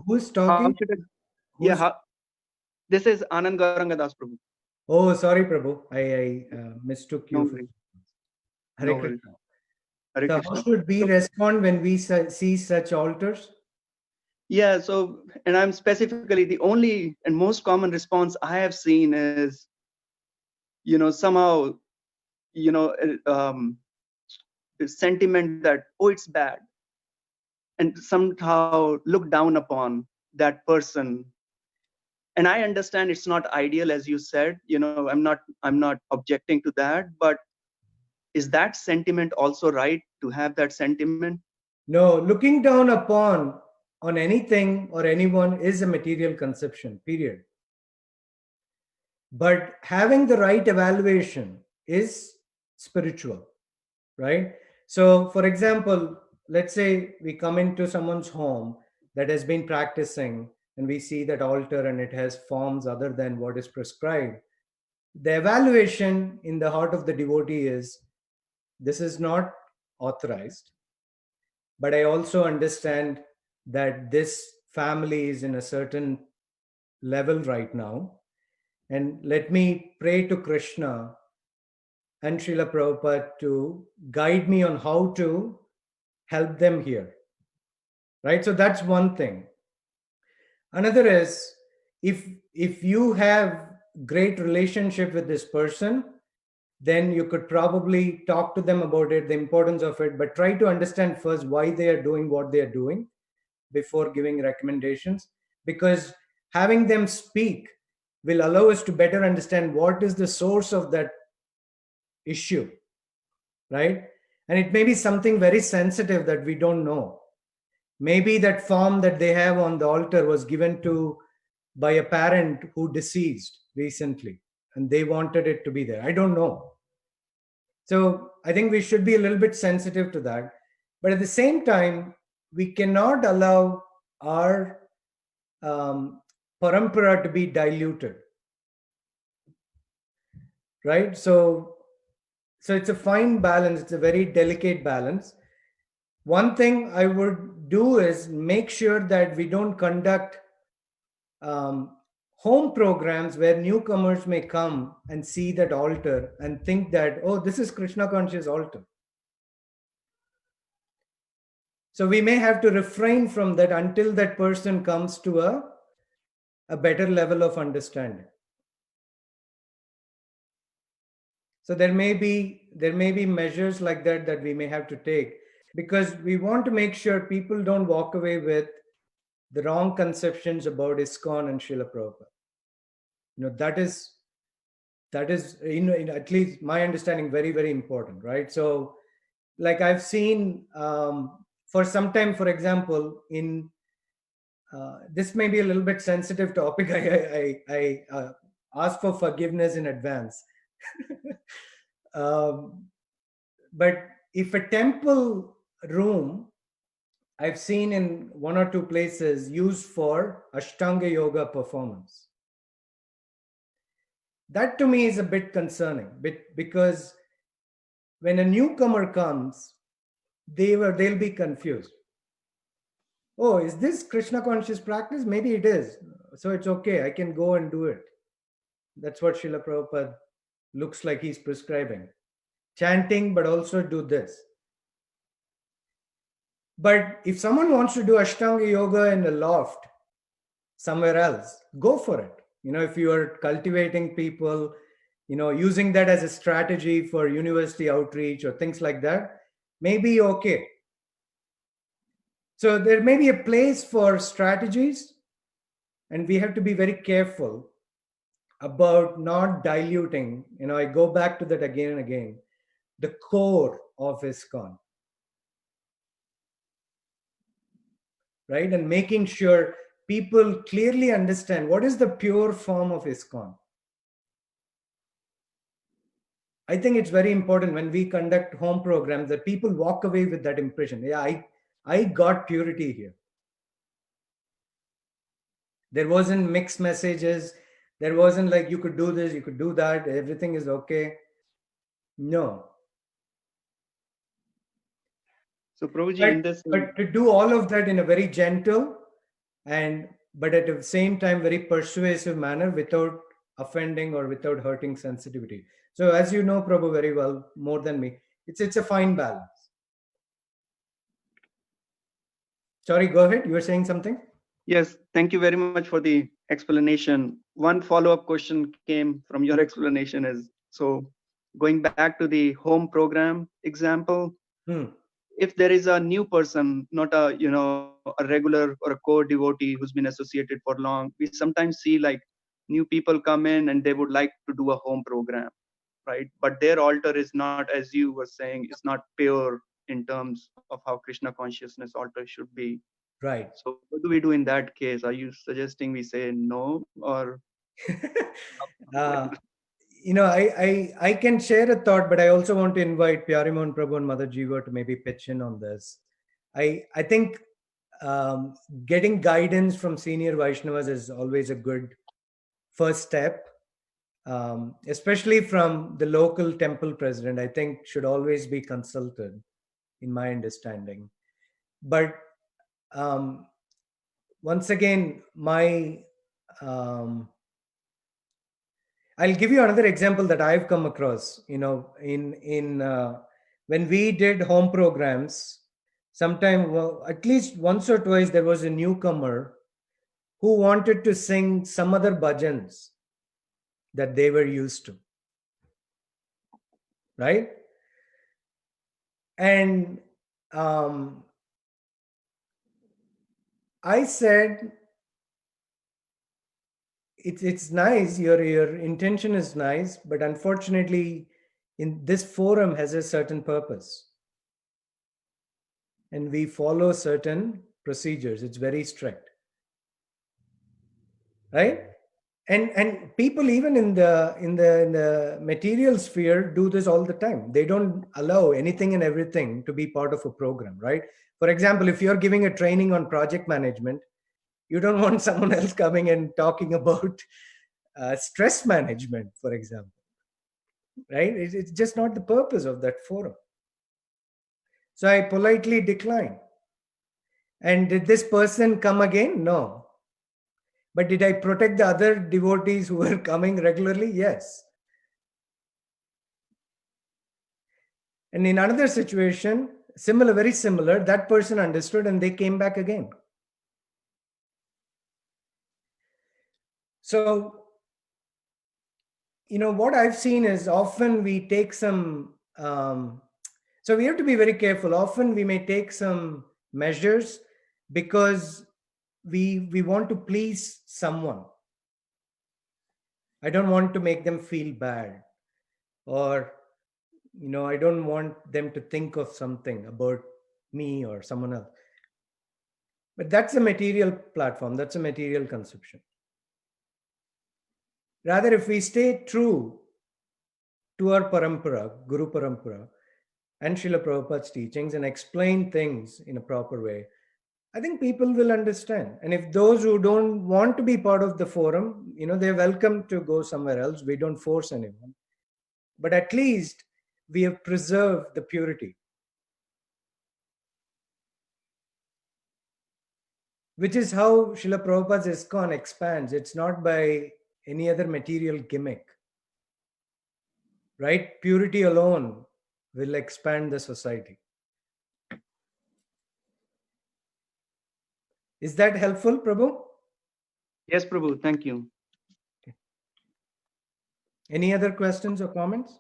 who's How talking? should it, Who's- this is Anand Gaurangadas Prabhu. Oh, sorry, Prabhu. I mistook you. No for- worries. Hare No worries. Krishna. Hare So Krishna. how should we respond when we see such altars? Yeah, so, and I'm specifically, the only and most common response I have seen is, somehow, the sentiment that, oh, it's bad, and somehow look down upon that person. And I understand it's not ideal, as you said, I'm not objecting to that, but is that sentiment also right to have that sentiment? No, looking down upon on anything or anyone is a material conception, period. But having the right evaluation is spiritual, right? So, for example, let's say we come into someone's home that has been practicing and we see that altar and it has forms other than what is prescribed. The evaluation in the heart of the devotee is this is not authorized, but I also understand that this family is in a certain level right now. And let me pray to Krishna and Srila Prabhupada to guide me on how to help them here. Right? So that's one thing. Another is if you have great relationship with this person, then you could probably talk to them about it, the importance of it, but try to understand first why they are doing what they are doing before giving recommendations, because having them speak will allow us to better understand what is the source of that issue, right? And it may be something very sensitive that we don't know. Maybe that form that they have on the altar was given to by a parent who deceased recently and they wanted it to be there. I don't know. So I think we should be a little bit sensitive to that. But at the same time, we cannot allow our parampara to be diluted. Right? So it's a fine balance. It's a very delicate balance. One thing I would do is make sure that we don't conduct home programs where newcomers may come and see that altar and think that, oh, this is Krishna conscious altar. So we may have to refrain from that until that person comes to a better level of understanding. So there may be measures like that we may have to take, because we want to make sure people don't walk away with the wrong conceptions about ISKCON and Srila Prabhupada. That is at least my understanding, very, very important, right? So like I've seen for some time, for example, in this may be a little bit sensitive topic. I ask for forgiveness in advance. But if a temple room, I've seen in one or two places used for Ashtanga yoga performance, that to me is a bit concerning, because when a newcomer comes, they'll be confused. Oh, is this Krishna conscious practice? Maybe it is. So it's okay. I can go and do it. That's what Srila Prabhupada looks like he's prescribing. Chanting, but also do this. But if someone wants to do Ashtanga yoga in a loft somewhere else, go for it. If you are cultivating people, using that as a strategy for university outreach or things like that, maybe okay. So there may be a place for strategies, and we have to be very careful about not diluting. I go back to that again and again. The core of ISKCON, right? And making sure people clearly understand what is the pure form of ISKCON. I think it's very important when we conduct home programs that people walk away with that impression. Yeah, I got purity here. There wasn't mixed messages. There wasn't like you could do this, you could do that, everything is okay. No. So Prabhuji, in this, But to do all of that in a very gentle but at the same time very persuasive manner without offending or without hurting sensitivity. So as you know, Prabhu, very well, more than me, it's a fine balance. Sorry, go ahead. You were saying something? yes, thank you very much for the explanation. One follow-up question came from your explanation is, so going back to the home program example, if there is a new person, not a regular or a core devotee who's been associated for long, we sometimes see like new people come in and they would like to do a home program, right? But their altar is not, as you were saying, is not pure in terms of how Krishna consciousness altar should be. Right. So what do we do in that case? Are you suggesting we say no, or I can share a thought, but I also want to invite Pyarimon Prabhu and Mother Jiva to maybe pitch in on this. I think getting guidance from senior Vaishnavas is always a good first step, especially from the local temple president. I think should always be consulted, in my understanding. But once again, I'll give you another example that I've come across. In when we did home programs, at least once or twice, there was a newcomer who wanted to sing some other bhajans that they were used to, right? And I said, it's nice, your intention is nice, but unfortunately in this forum has a certain purpose and we follow certain procedures. It's very strict, right? And people even in the material sphere do this all the time. They don't allow anything and everything to be part of a program, right? For example, if you're giving a training on project management, you don't want someone else coming and talking about stress management, for example, right? It's just not the purpose of that forum. So I politely declined. And did this person come again? No. But did I protect the other devotees who were coming regularly? Yes. And in another situation, very similar, that person understood and they came back again. So, what I've seen is often we take some, so we have to be very careful. Often we may take some measures because we want to please someone. I don't want to make them feel bad, or I don't want them to think of something about me or someone else. But that's a material platform, that's a material conception. Rather, if we stay true to our parampara, Guru Parampara, and Srila Prabhupada's teachings and explain things in a proper way, I think people will understand. And if those who don't want to be part of the forum, they're welcome to go somewhere else. We don't force anyone. But at least we have preserved the purity, which is how Srila Prabhupada's ISKCON expands. It's not by any other material gimmick, right? Purity alone will expand the society. Is that helpful, Prabhu? yes, Prabhu, thank you. Okay. Any other questions or comments?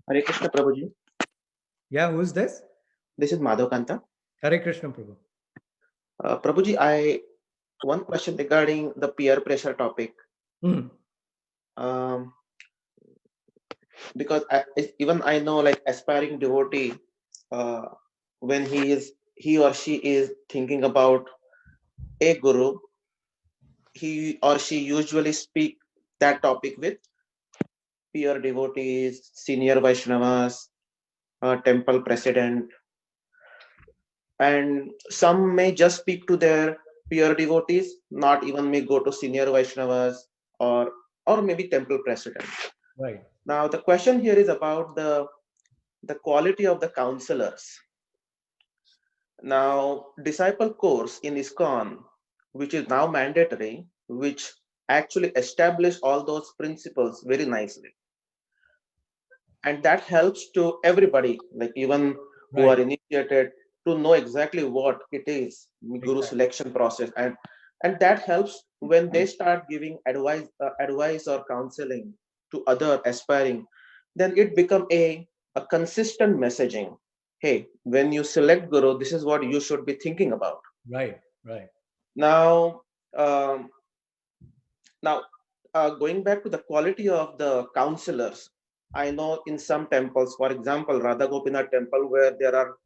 Hare Krishna, Prabhuji. Yeah, who's this? This is Madhukanta. Hare Krishna, Prabhu. Prabhuji, one question regarding the peer pressure topic. Um, because even I know, like, aspiring devotee, uh, when he or she is thinking about a guru, he or she usually speak that topic with peer devotees, senior Vaishnavas, temple president, and some may just speak to their peer devotees, not even may go to senior Vaishnavas or maybe temple president. Right. Now the question here is about the quality of the counselors. Now, disciple course in ISKCON, which is now mandatory, which actually establish all those principles very nicely, and that helps to everybody, like even who are Right. initiated, to know exactly what it is guru Exactly. selection process, and that helps when they start giving advice or counseling to other aspiring, then it become a consistent messaging. Hey, when you select guru, this is what you should be thinking about. Right. Right. Now, um, now, going back to the quality of the counselors, I know in some temples, for example, Radha Gopinath temple, where there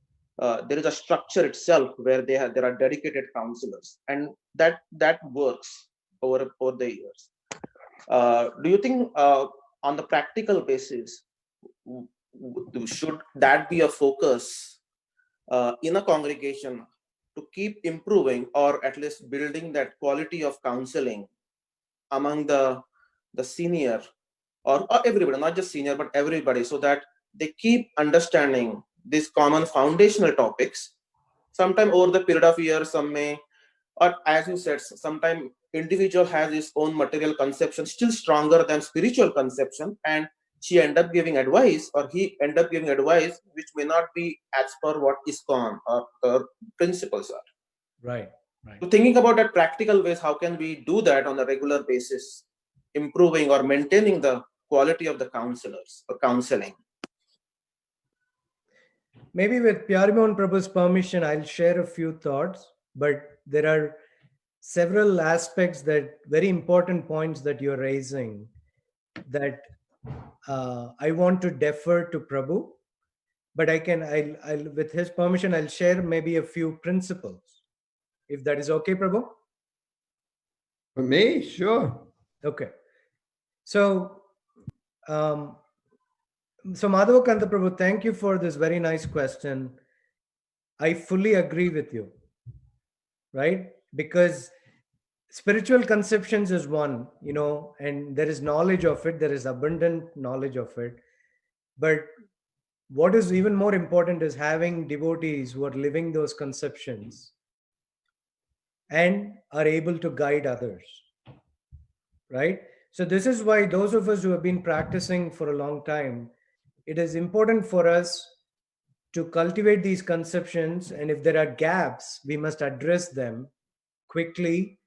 is a structure itself where there are dedicated counselors, and that works over the years. Do you think, on the practical basis, should that be a focus in a congregation to keep improving or at least building that quality of counseling among the senior, or everybody, not just senior but everybody, so that they keep understanding these common foundational topics? Sometime over the period of years, some may, or as you said, sometime individual has his own material conception still stronger than spiritual conception, and she end up giving advice, or he end up giving advice which may not be as per what ISKCON or the principles are. Right. Right. So thinking about that practical ways, how can we do that on a regular basis, improving or maintaining the quality of the counselors or counseling? Maybe with Pyarimohan Prabhu's permission, I'll share a few thoughts, but there are several aspects, that very important points that you're raising, that I want to defer to Prabhu, but I'll with his permission, I'll share maybe a few principles, if that is okay, Prabhu. For me, sure. Okay. So, Madhavakanta Prabhu, thank you for this very nice question. I fully agree with you, right? Because spiritual conceptions is one, and there is knowledge of it, there is abundant knowledge of it. But what is even more important is having devotees who are living those conceptions and are able to guide others, right? So this is why those of us who have been practicing for a long time, it is important for us to cultivate these conceptions, and if there are gaps, we must address them quickly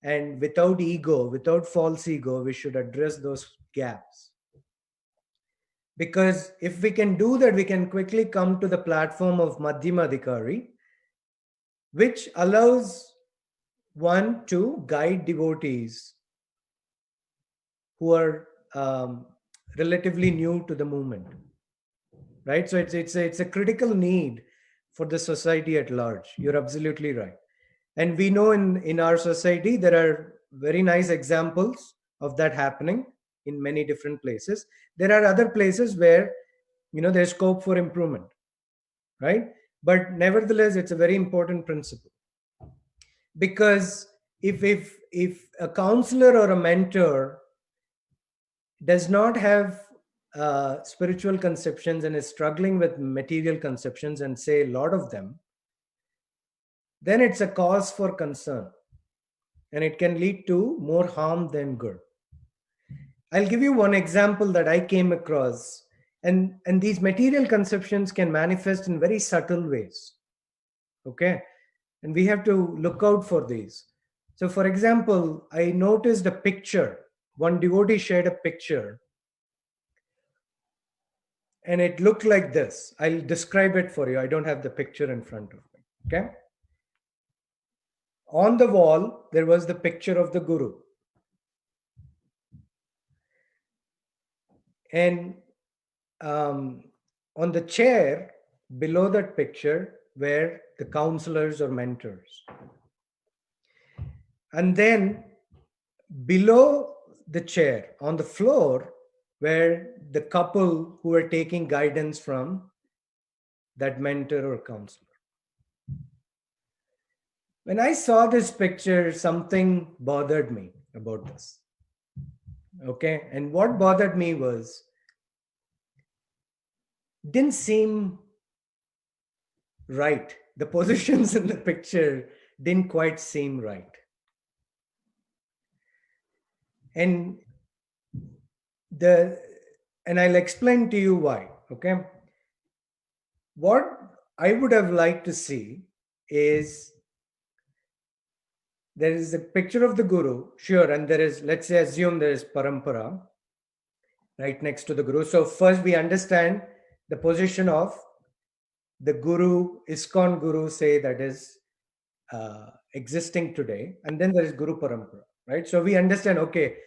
and without ego, without false ego. We should address those gaps, because if we can do that, we can quickly come to the platform of Madhyama Adhikari, which allows one to guide devotees who are relatively new to the movement, right? So it's a critical need for the society at large. You're absolutely right. And we know in our society, there are very nice examples of that happening in many different places. There are other places where, there's scope for improvement, right? But nevertheless, it's a very important principle, because if a counselor or a mentor does not have spiritual conceptions and is struggling with material conceptions, and say a lot of them, then it's a cause for concern, and it can lead to more harm than good. I'll give you one example that I came across, and these material conceptions can manifest in very subtle ways, okay? And we have to look out for these. So for example, I noticed a picture. One devotee shared a picture, and it looked like this. I'll describe it for you. I don't have the picture in front of me, okay? On the wall, there was the picture of the guru. And on the chair below that picture were the counselors or mentors. And then below the chair on the floor were the couple who were taking guidance from that mentor or counselor. When I saw this picture, something bothered me about this. Okay. And what bothered me was, didn't seem right. The positions in the picture didn't quite seem right. And I'll explain to you why. Okay. What I would have liked to see is, there is a picture of the guru, sure, and there is, let's say, assume there is parampara right next to the guru. So first we understand the position of the guru, ISKCON guru, say, that is existing today, and then there is guru parampara, right? So we understand, okay,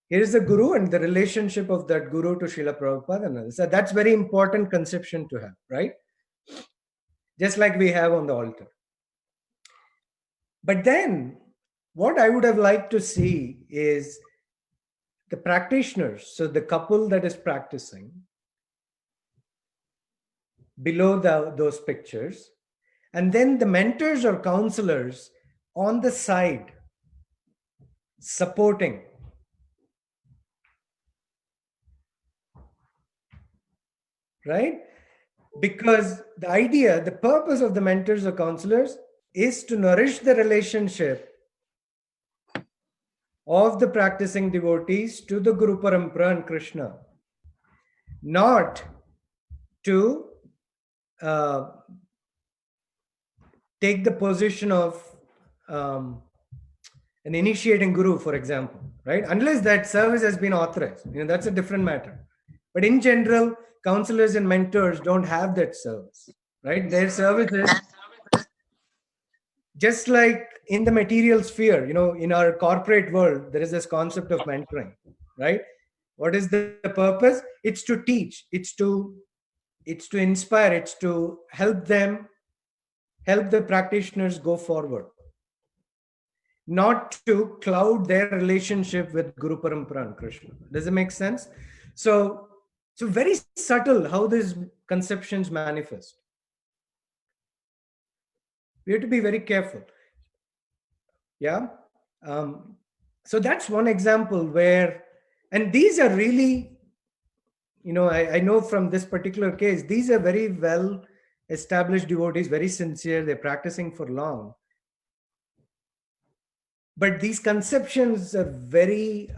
here is the guru and the relationship of that guru to Srila Prabhupada and others. So that's very important conception to have, right? Just like we have on the altar. But then what I would have liked to see is the practitioners, so the couple that is practicing, below those pictures, and then the mentors or counselors on the side supporting. Right? Because the idea, the purpose of the mentors or counselors is to nourish the relationship of the practicing devotees to the Guru Parampara and Krishna, not to take the position of an initiating guru, for example, right? Unless that service has been authorized, that's a different matter. But in general, counselors and mentors don't have that service, right? Their service is just like in the material sphere, in our corporate world, there is this concept of mentoring, right? What is the purpose? It's to teach, it's to inspire, it's to help the practitioners go forward, not to cloud their relationship with Guru Parampara and Krishna. Does it make sense? So very subtle how these conceptions manifest. We have to be very careful. Yeah. So that's one example where, and these are really, I know from this particular case, these are very well established devotees, very sincere, they're practicing for long. But these conceptions are very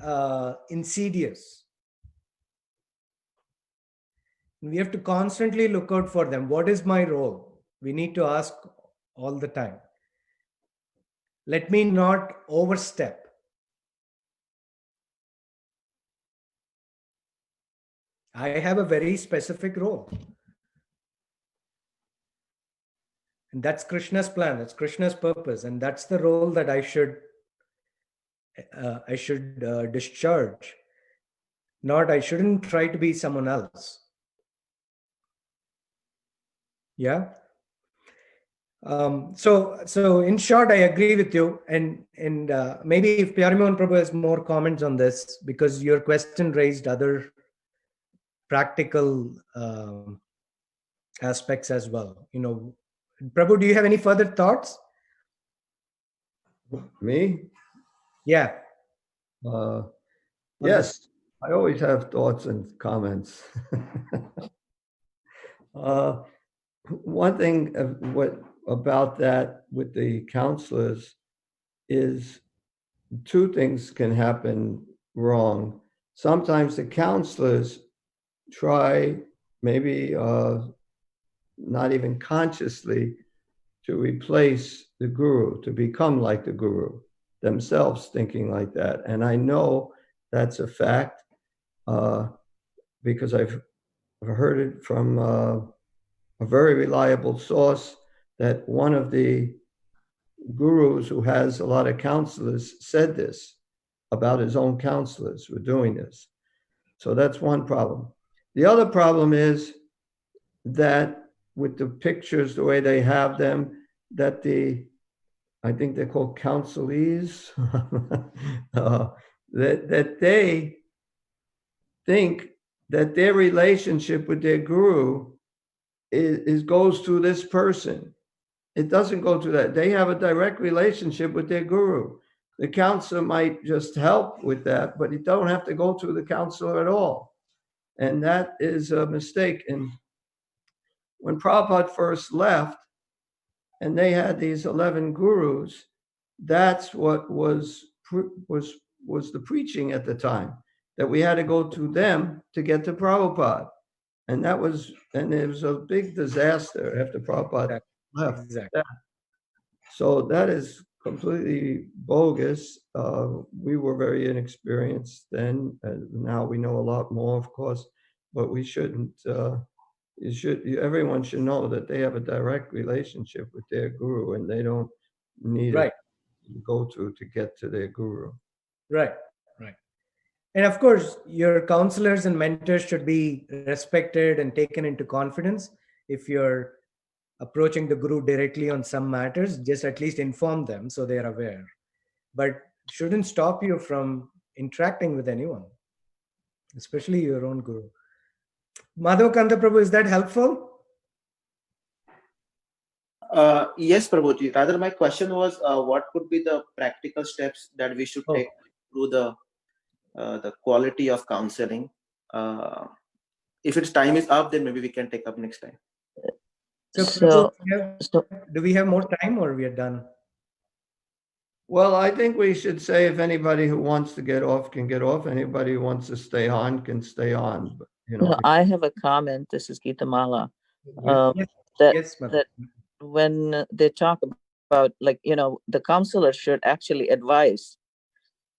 insidious. We have to constantly look out for them. What is my role? We need to ask all the time. Let me not overstep. I have a very specific role. And that's Krishna's plan, that's Krishna's purpose, and that's the role that I should discharge. I shouldn't try to be someone else. Yeah. So in short, I agree with you, and maybe if Pyarimohan Prabhu has more comments on this, because your question raised other practical aspects as well. Prabhu, do you have any further thoughts? Me? Yeah. Yes, I always have thoughts and comments. One thing about that with the counselors is two things can happen wrong. Sometimes the counselors try, maybe not even consciously, to replace the guru, to become like the guru, themselves thinking like that. And I know that's a fact because I've heard it from a very reliable source that one of the gurus who has a lot of counselors said this about his own counselors who are doing this. So that's one problem. The other problem is that with the pictures, the way they have them, that I think they're called counselees, that they think that their relationship with their guru goes through this person. It doesn't go through that. They have a direct relationship with their guru. The counselor might just help with that, but you don't have to go through the counselor at all. And that is a mistake. And when Prabhupada first left, and they had these 11 gurus, that's what was the preaching at the time, that we had to go to them to get to Prabhupada. And it was a big disaster after Prabhupada left. Exactly. So that is completely bogus. We were very inexperienced then. Now we know a lot more, of course, but we shouldn't. Everyone should know that they have a direct relationship with their guru, and they don't need Right. to go through to get to their guru. Right. And of course, your counselors and mentors should be respected and taken into confidence. If you're approaching the guru directly on some matters, just at least inform them so they are aware. But shouldn't stop you from interacting with anyone, especially your own guru. Madhavakanta Prabhu, is that helpful? Yes, Prabhuji. Rather, my question was, what could be the practical steps that we should take through the quality of counseling? If its time is up, then maybe we can take up next time. So, Do we have more time, or we are done? Well, I think we should say if anybody who wants to get off can get off. Anybody who wants to stay on can stay on. But, no, I have a comment. This is Geetamala. Yes, That when they talk about, like, the counselor should actually advise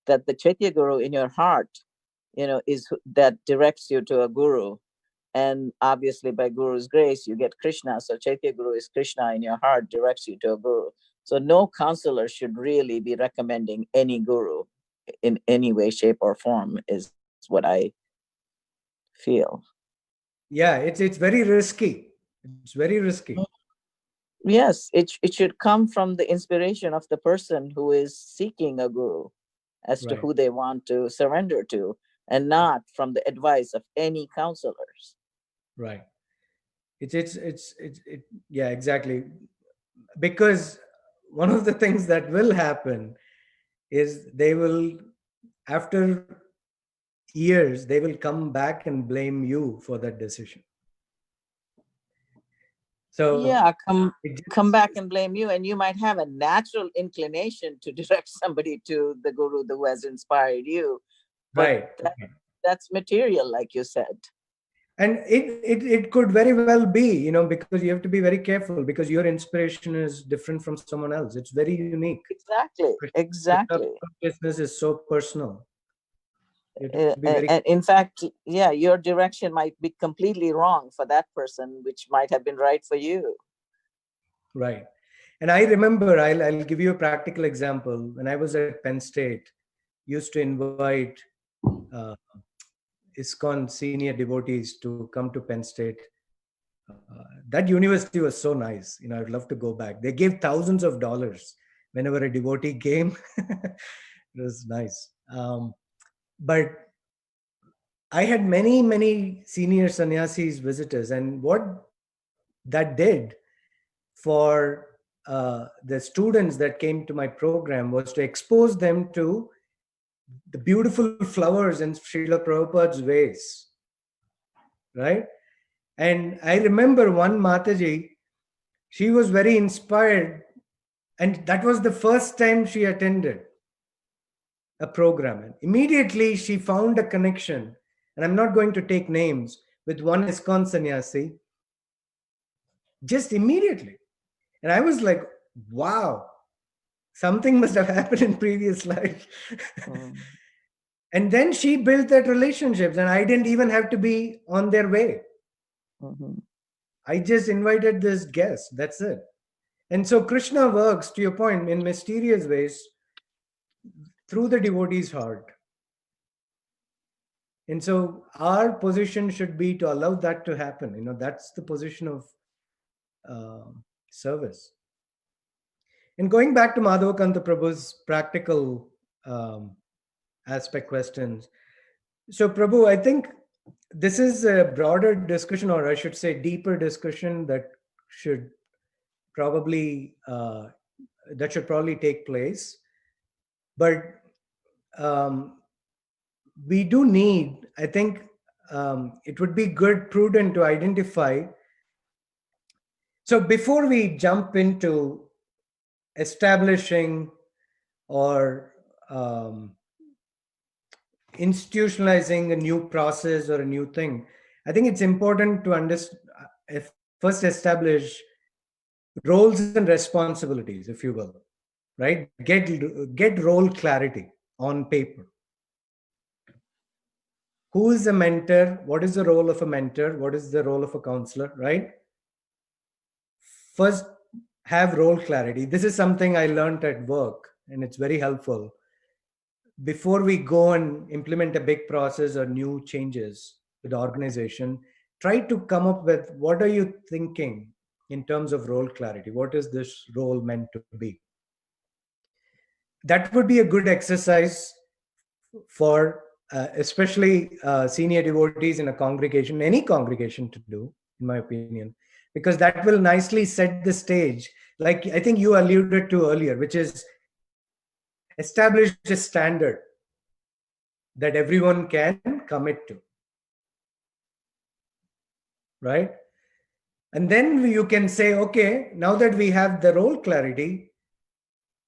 that the Chaitya Guru in your heart, is that directs you to a guru. And obviously by Guru's grace, you get Krishna. So Chaitya Guru is Krishna in your heart, directs you to a guru. So no counselor should really be recommending any guru in any way, shape, or form, is what I feel. Yeah, it's very risky. It's very risky. Yes, it should come from the inspiration of the person who is seeking a guru as to who they want to surrender to, and not from the advice of any counselors. Right. Yeah, exactly. Because one of the things that will happen is they will, after years, they will come back and blame you for that decision. So yeah, come back and blame you, and you might have a natural inclination to direct somebody to the guru who has inspired you. But that's material, like you said. And it could very well be, because you have to be very careful, because your inspiration is different from someone else. It's very unique. Exactly. Business is so personal. And in fact, your direction might be completely wrong for that person, which might have been right for you. Right. And I remember, I'll give you a practical example. When I was at Penn State, used to invite ISKCON senior devotees to come to Penn State. That university was so nice. I'd love to go back. They gave thousands of dollars whenever a devotee came. It was nice. But I had many, many senior sannyasis visitors, and what that did for the students that came to my program was to expose them to the beautiful flowers in Srila Prabhupada's vase, right? And I remember one Mataji, she was very inspired, and that was the first time she attended a program. And immediately she found a connection, and I'm not going to take names, with one ISKCON sannyasi, just immediately. And I was like, wow, something must have happened in previous life. And then she built that relationships, and I didn't even have to be on their way. I just invited this guest. That's it. And so Krishna works, to your point, in mysterious ways through the devotee's heart. And so our position should be to allow that to happen. That's the position of service. And going back to Madhavakanta Prabhu's practical aspect questions. So Prabhu, I think this is a broader discussion, or I should say deeper discussion that should probably take place. But we do need, I think it would be prudent to identify. So before we jump into establishing or institutionalizing a new process or a new thing, I think it's important to first establish roles and responsibilities, if you will, right? Get role clarity on paper. Who is a mentor? What is the role of a mentor? What is the role of a counselor, right? First, have role clarity. This is something I learned at work, and it's very helpful. Before we go and implement a big process or new changes with the organization, try to come up with what are you thinking in terms of role clarity? What is this role meant to be? That would be a good exercise for especially senior devotees in a congregation, any congregation, to do, in my opinion, because that will nicely set the stage, like I think you alluded to earlier, which is establish a standard that everyone can commit to, right? And then you can say, okay, now that we have the role clarity,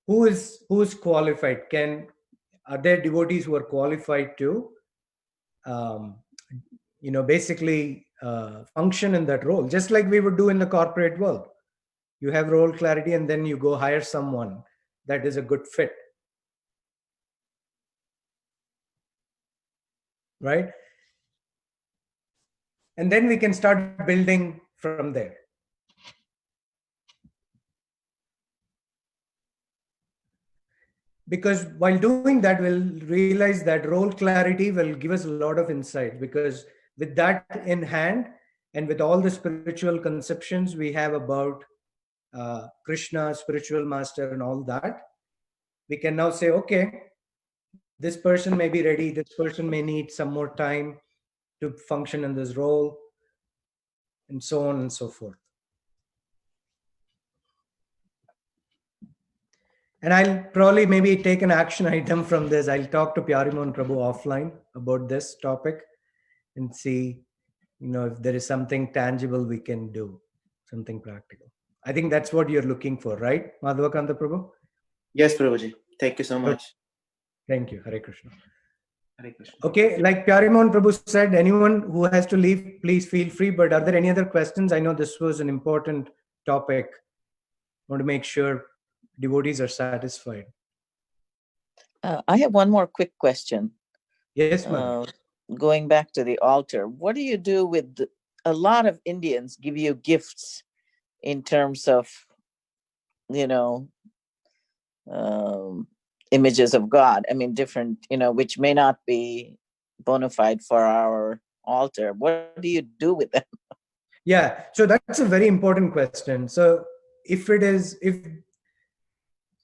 who's qualified? Are there devotees who are qualified to basically function in that role, just like we would do in the corporate world? You have role clarity, and then you go hire someone that is a good fit, right? And then we can start building from there. Because while doing that, we'll realize that role clarity will give us a lot of insight, because with that in hand and with all the spiritual conceptions we have about Krishna, spiritual master, and all that, we can now say, okay, this person may be ready, this person may need some more time to function in this role, and so on and so forth. And I'll probably maybe take an action item from this. I'll talk to Pyarimohan Prabhu offline about this topic and see, if there is something tangible we can do, something practical. I think that's what you're looking for, right, Madhavakanta Prabhu? Yes, Prabhuji. Thank you so much. Thank you. Hare Krishna. Hare Krishna. Okay, like Pyarimohan Prabhu said, anyone who has to leave, please feel free. But are there any other questions? I know this was an important topic. I want to make sure devotees are satisfied. I have one more quick question. Yes, ma'am. Going back to the altar, what do you do with a lot of Indians give you gifts in terms of, images of God? I mean, different, which may not be bona fide for our altar. What do you do with them? Yeah, so that's a very important question. So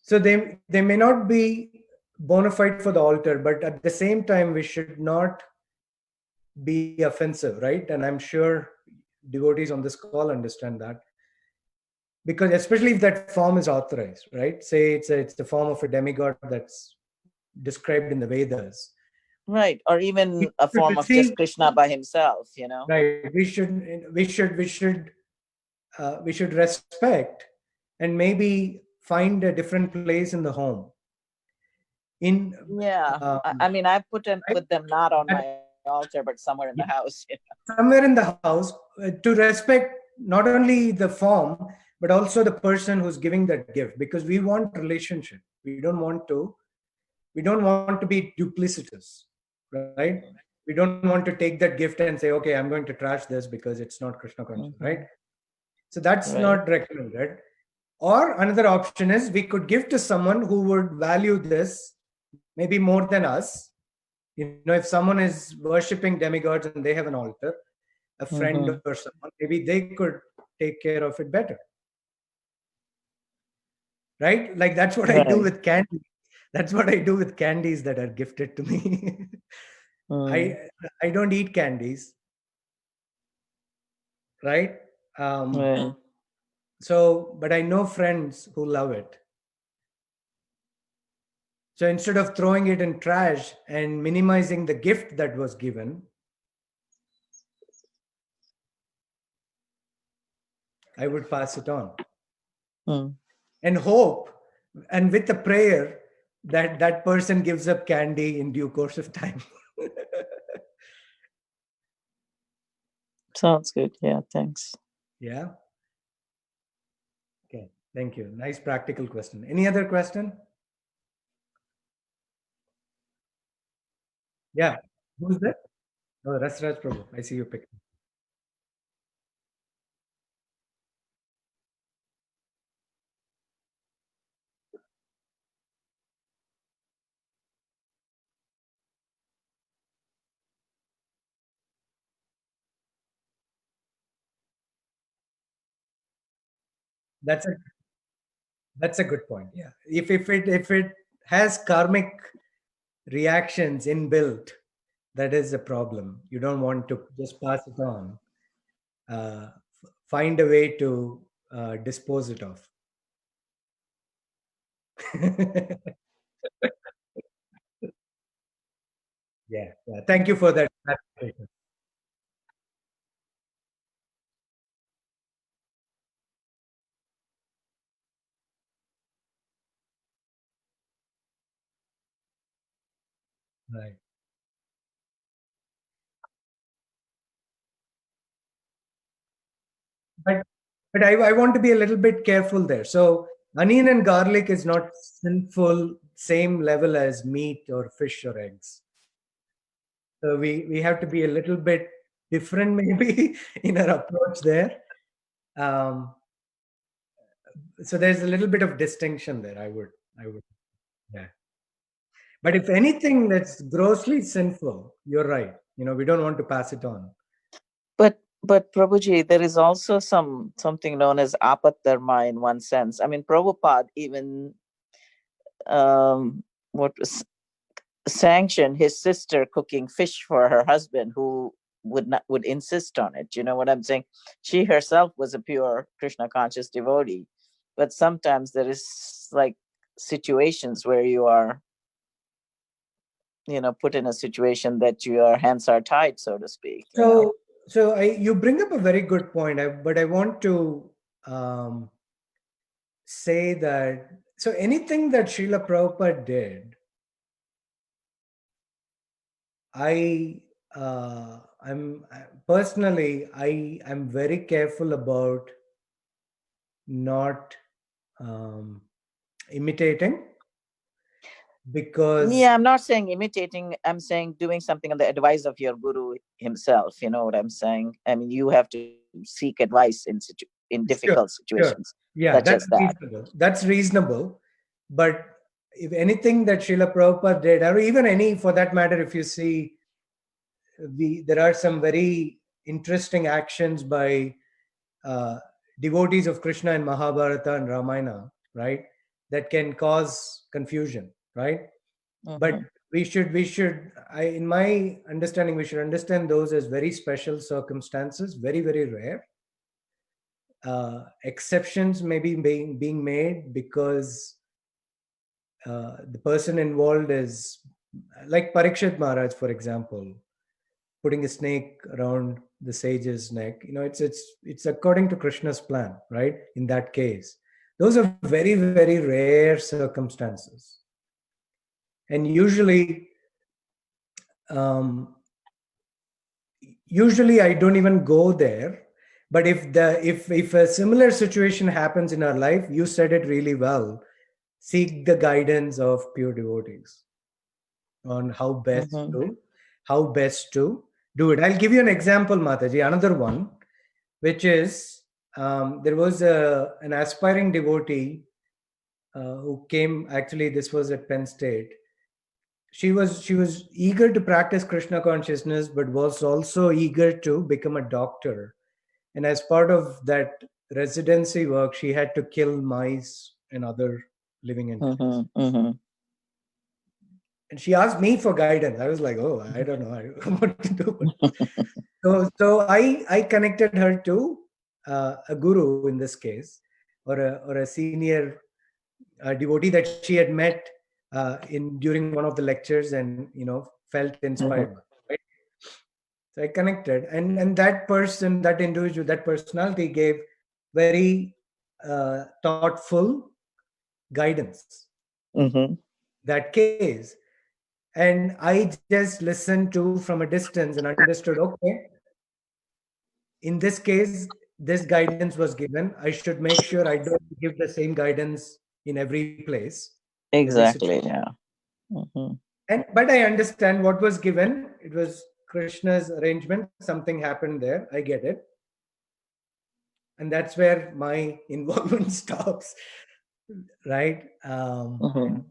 so they may not be bona fide for the altar, but at the same time, we should not be offensive, right? And I'm sure devotees on this call understand that, because especially if that form is authorized, right? Say it's the form of a demigod that's described in the Vedas, Right, or even a form of just Krishna by himself, right? We should respect and maybe find a different place in the home. I mean, I put them not on my altar, but somewhere in the house. Somewhere in the house, to respect not only the form but also the person who's giving that gift, because we want relationship. We don't want to be duplicitous, right? We don't want to take that gift and say, okay, I'm going to trash this because it's not Krishna conscious, right? So that's not recommended. Or another option is we could give to someone who would value this maybe more than us, If someone is worshipping demigods and they have an altar, a friend Mhm. or someone, maybe they could take care of it better. Right? Like that's what I do Right. with candy. That's what I do with candies that are gifted to me. Mm. I don't eat candies, right? Right. So, but I know friends who love it. So instead of throwing it in trash and minimizing the gift that was given, I would pass it on Mm. and hope, and with a prayer that that person gives up candy in due course of time. Sounds good. Yeah, thanks. Yeah. Okay. Thank you. Nice practical question. Any other question? Yeah. Who's that? Oh, Rasraj Prabhu. I see you picked. That's a good point. Yeah. If it has karmic reactions inbuilt, that is a problem. You don't want to just pass it on. Find a way to dispose it of. Yeah, yeah. Thank you for that clarification. Right. But but I want to be a little bit careful there. So onion and garlic is not sinful same level as meat or fish or eggs. So we have to be a little bit different maybe in our approach there. Um, so there's a little bit of distinction there. I would, yeah. But if anything that's grossly sinful, you're right. We don't want to pass it on. But Prabhuji, there is also something known as apat dharma in one sense. I mean, Prabhupada even what was sanctioned his sister cooking fish for her husband, who would insist on it. You know what I'm saying? She herself was a pure Krishna conscious devotee, but sometimes there is like situations where you are, put in a situation that your hands are tied, so to speak. So you bring up a very good point. But I want to say that so anything that Srila Prabhupada did, I'm personally I'm very careful about not imitating because Yeah, I'm not saying imitating. I'm saying doing something on the advice of your guru himself. You know what I'm saying? I mean, you have to seek advice in sure, difficult sure. situations Yeah, such that's as that. reasonable. That's reasonable. But if anything that Srila Prabhupada did, or even any for that matter, if you see, there are some very interesting actions by uh, devotees of Krishna in Mahabharata and Ramayana, right? That can cause confusion, right? But Mhm. in my understanding, we should understand those as very special circumstances, very, very rare. Exceptions may be being made because the person involved is like Parikshit Maharaj, for example, putting a snake around the sage's neck. It's according to Krishna's plan, right? In that case, those are very, very rare circumstances, and um, usually I don't even go there. But if a similar situation happens in our life, you said it really well. Seek the guidance of pure devotees on Mhm. how best to do it. I'll give you an example, Mataji. Another one, which is there was an aspiring devotee who came. Actually, this was at Penn State. she was eager to practice Krishna consciousness, but was also eager to become a doctor. And as part of that residency work, she had to kill mice and other living entities. Mm-hmm. Mm-hmm. And she asked me for guidance. I was like, oh, I don't know what to do. So I connected her to a guru in this case, or a senior devotee that she had met in during one of the lectures, and felt inspired by. Right? So I connected, and that person, that individual, that personality gave very thoughtful guidance. Mm-hmm. That case, and I just listened to from a distance and understood. Okay, in this case, this guidance was given. I should make sure I don't give the same guidance in every place, every Exactly. situation. Yeah. Mm-hmm. But I understand what was given. It was Krishna's arrangement. Something happened there. I get it. And that's where my involvement stops. Right. Mm-hmm.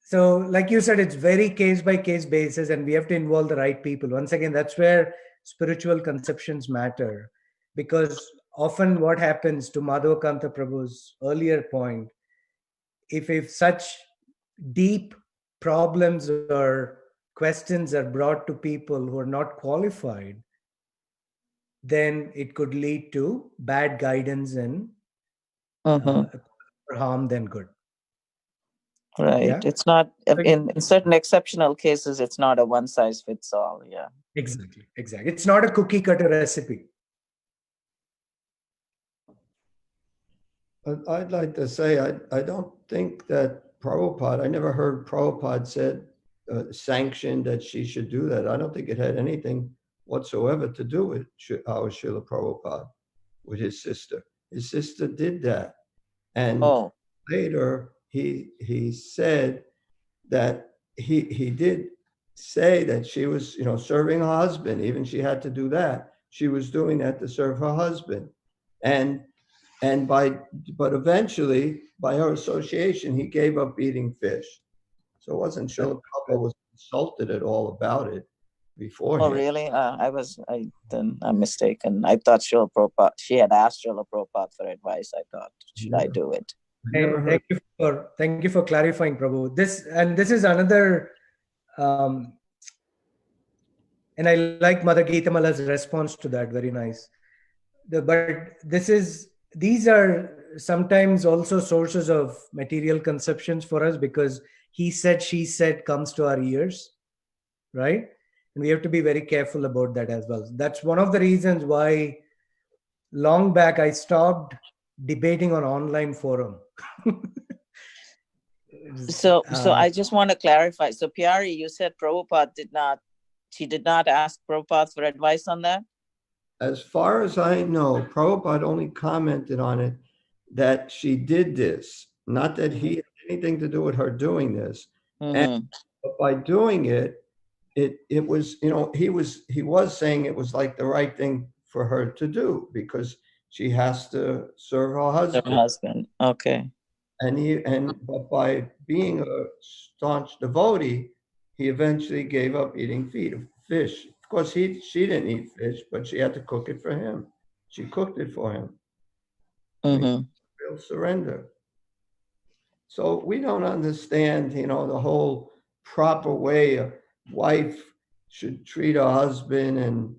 So, like you said, it's very case by case basis, and we have to involve the right people. Once again, that's where spiritual conceptions matter, because often what happens, to Madhavakanta Prabhu's earlier point, if such deep problems or questions are brought to people who are not qualified, then it could lead to bad guidance and Mm-hmm. more harm than good. Right. Yeah. It's not in certain exceptional cases. It's not a one size fits all. Yeah. Exactly. It's not a cookie cutter recipe. I'd like to say, I don't think that Prabhupada, I never heard Prabhupada said, sanctioned that she should do that. I don't think it had anything whatsoever to do with our Srila Prabhupada, with his sister. His sister did that. And Oh. later he said that he did say that she was, serving her husband. Even she had to do that. She was doing that to serve her husband. But eventually, by her association, he gave up eating fish. So it wasn't Srila Prabhupada was consulted at all about it beforehand. Oh, really? I'm mistaken. I thought Srila Prabhupada, she had asked Srila Prabhupada for advice. I thought, should I do it? Thank you for clarifying, Prabhu. This is another, and I like Mother Geetamala's response to that. Very nice. But these are sometimes also sources of material conceptions for us, because he said, she said comes to our ears, right? And we have to be very careful about that as well. That's one of the reasons why long back I stopped debating on online forum. So I just want to clarify. So Pyari, you said Prabhupada did not ask Prabhupada for advice on that? As far as I know, Prabhupada only commented on it that she did this, not that he had anything to do with her doing this. Mm-hmm. And by doing it, it was, he was saying it was like the right thing for her to do, because she has to serve her husband. Her husband. Okay. But by being a staunch devotee, he eventually gave up eating fish. Of course, she didn't eat fish, but she had to cook it for him. She cooked it for him. Mm-hmm. Real surrender. So we don't understand, the whole proper way a wife should treat her husband and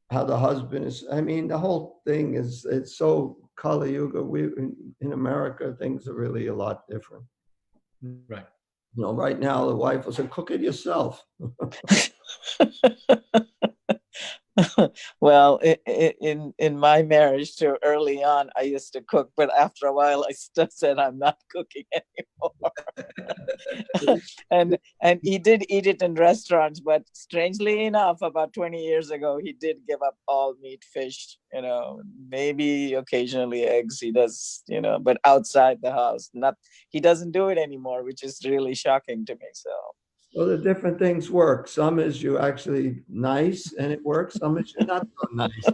how the husband is. I mean, the whole thing it's so Kali Yuga. In America, things are really a lot different. Right. Right now the wife will say, cook it yourself. Well, in my marriage too, early on, I used to cook, but after a while, I said I'm not cooking anymore. and he did eat it in restaurants, but strangely enough, about 20 years ago, he did give up all meat, fish. Maybe occasionally eggs. He does, but outside the house, he doesn't do it anymore, which is really shocking to me. So. Well, the different things work. Some is you actually nice and it works. Some is you're not so nice.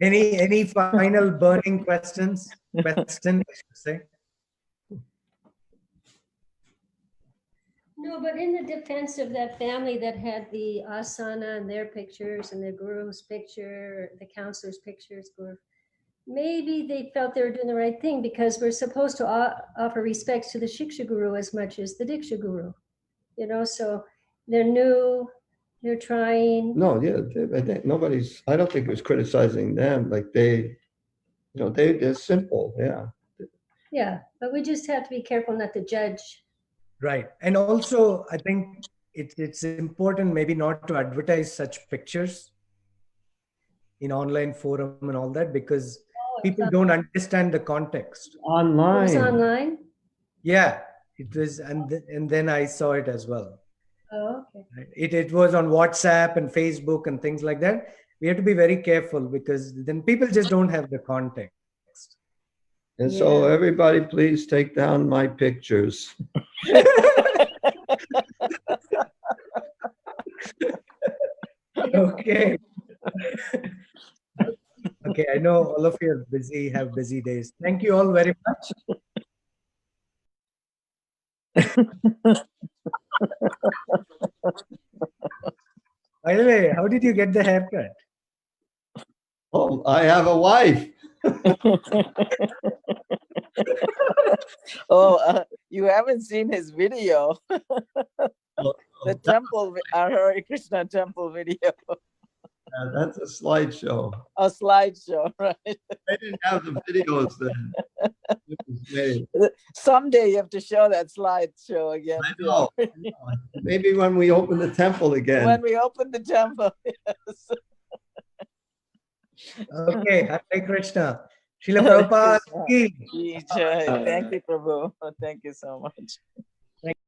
Any final burning questions? I should say. No, but in the defense of that family that had the asana and their pictures and the guru's picture, the counselor's pictures, maybe they felt they were doing the right thing because we're supposed to offer respects to the Shiksha Guru as much as the Diksha Guru, you know, so they're new, they're trying. No, yeah, I think nobody's, I don't think it was criticizing them. Like they, they're simple. Yeah. Yeah, but we just have to be careful not to judge. Right. And also, I think it's important maybe not to advertise such pictures in online forum and all that, because people don't understand the context. It was online? Yeah, it was. And then I saw it as well. Oh, okay. Right? It was on WhatsApp and Facebook and things like that. We have to be very careful because then people just don't have the context. And so Yeah. everybody, please take down my pictures. Okay. Okay, I know all of you are busy, have busy days. Thank you all very much. By the way, how did you get the haircut? Oh, I have a wife. Oh, you haven't seen his video. The temple, our Hare Krishna temple video. That's a slideshow. A slideshow, right? They didn't have the videos then. It was made. Someday you have to show that slideshow again. I know. Maybe when we open the temple again. When we open the temple, yes. Okay, Hare Krishna. Srila Hare Prabhupada Krishna. ki. Ki jai. Thank you, Prabhu. Thank you so much.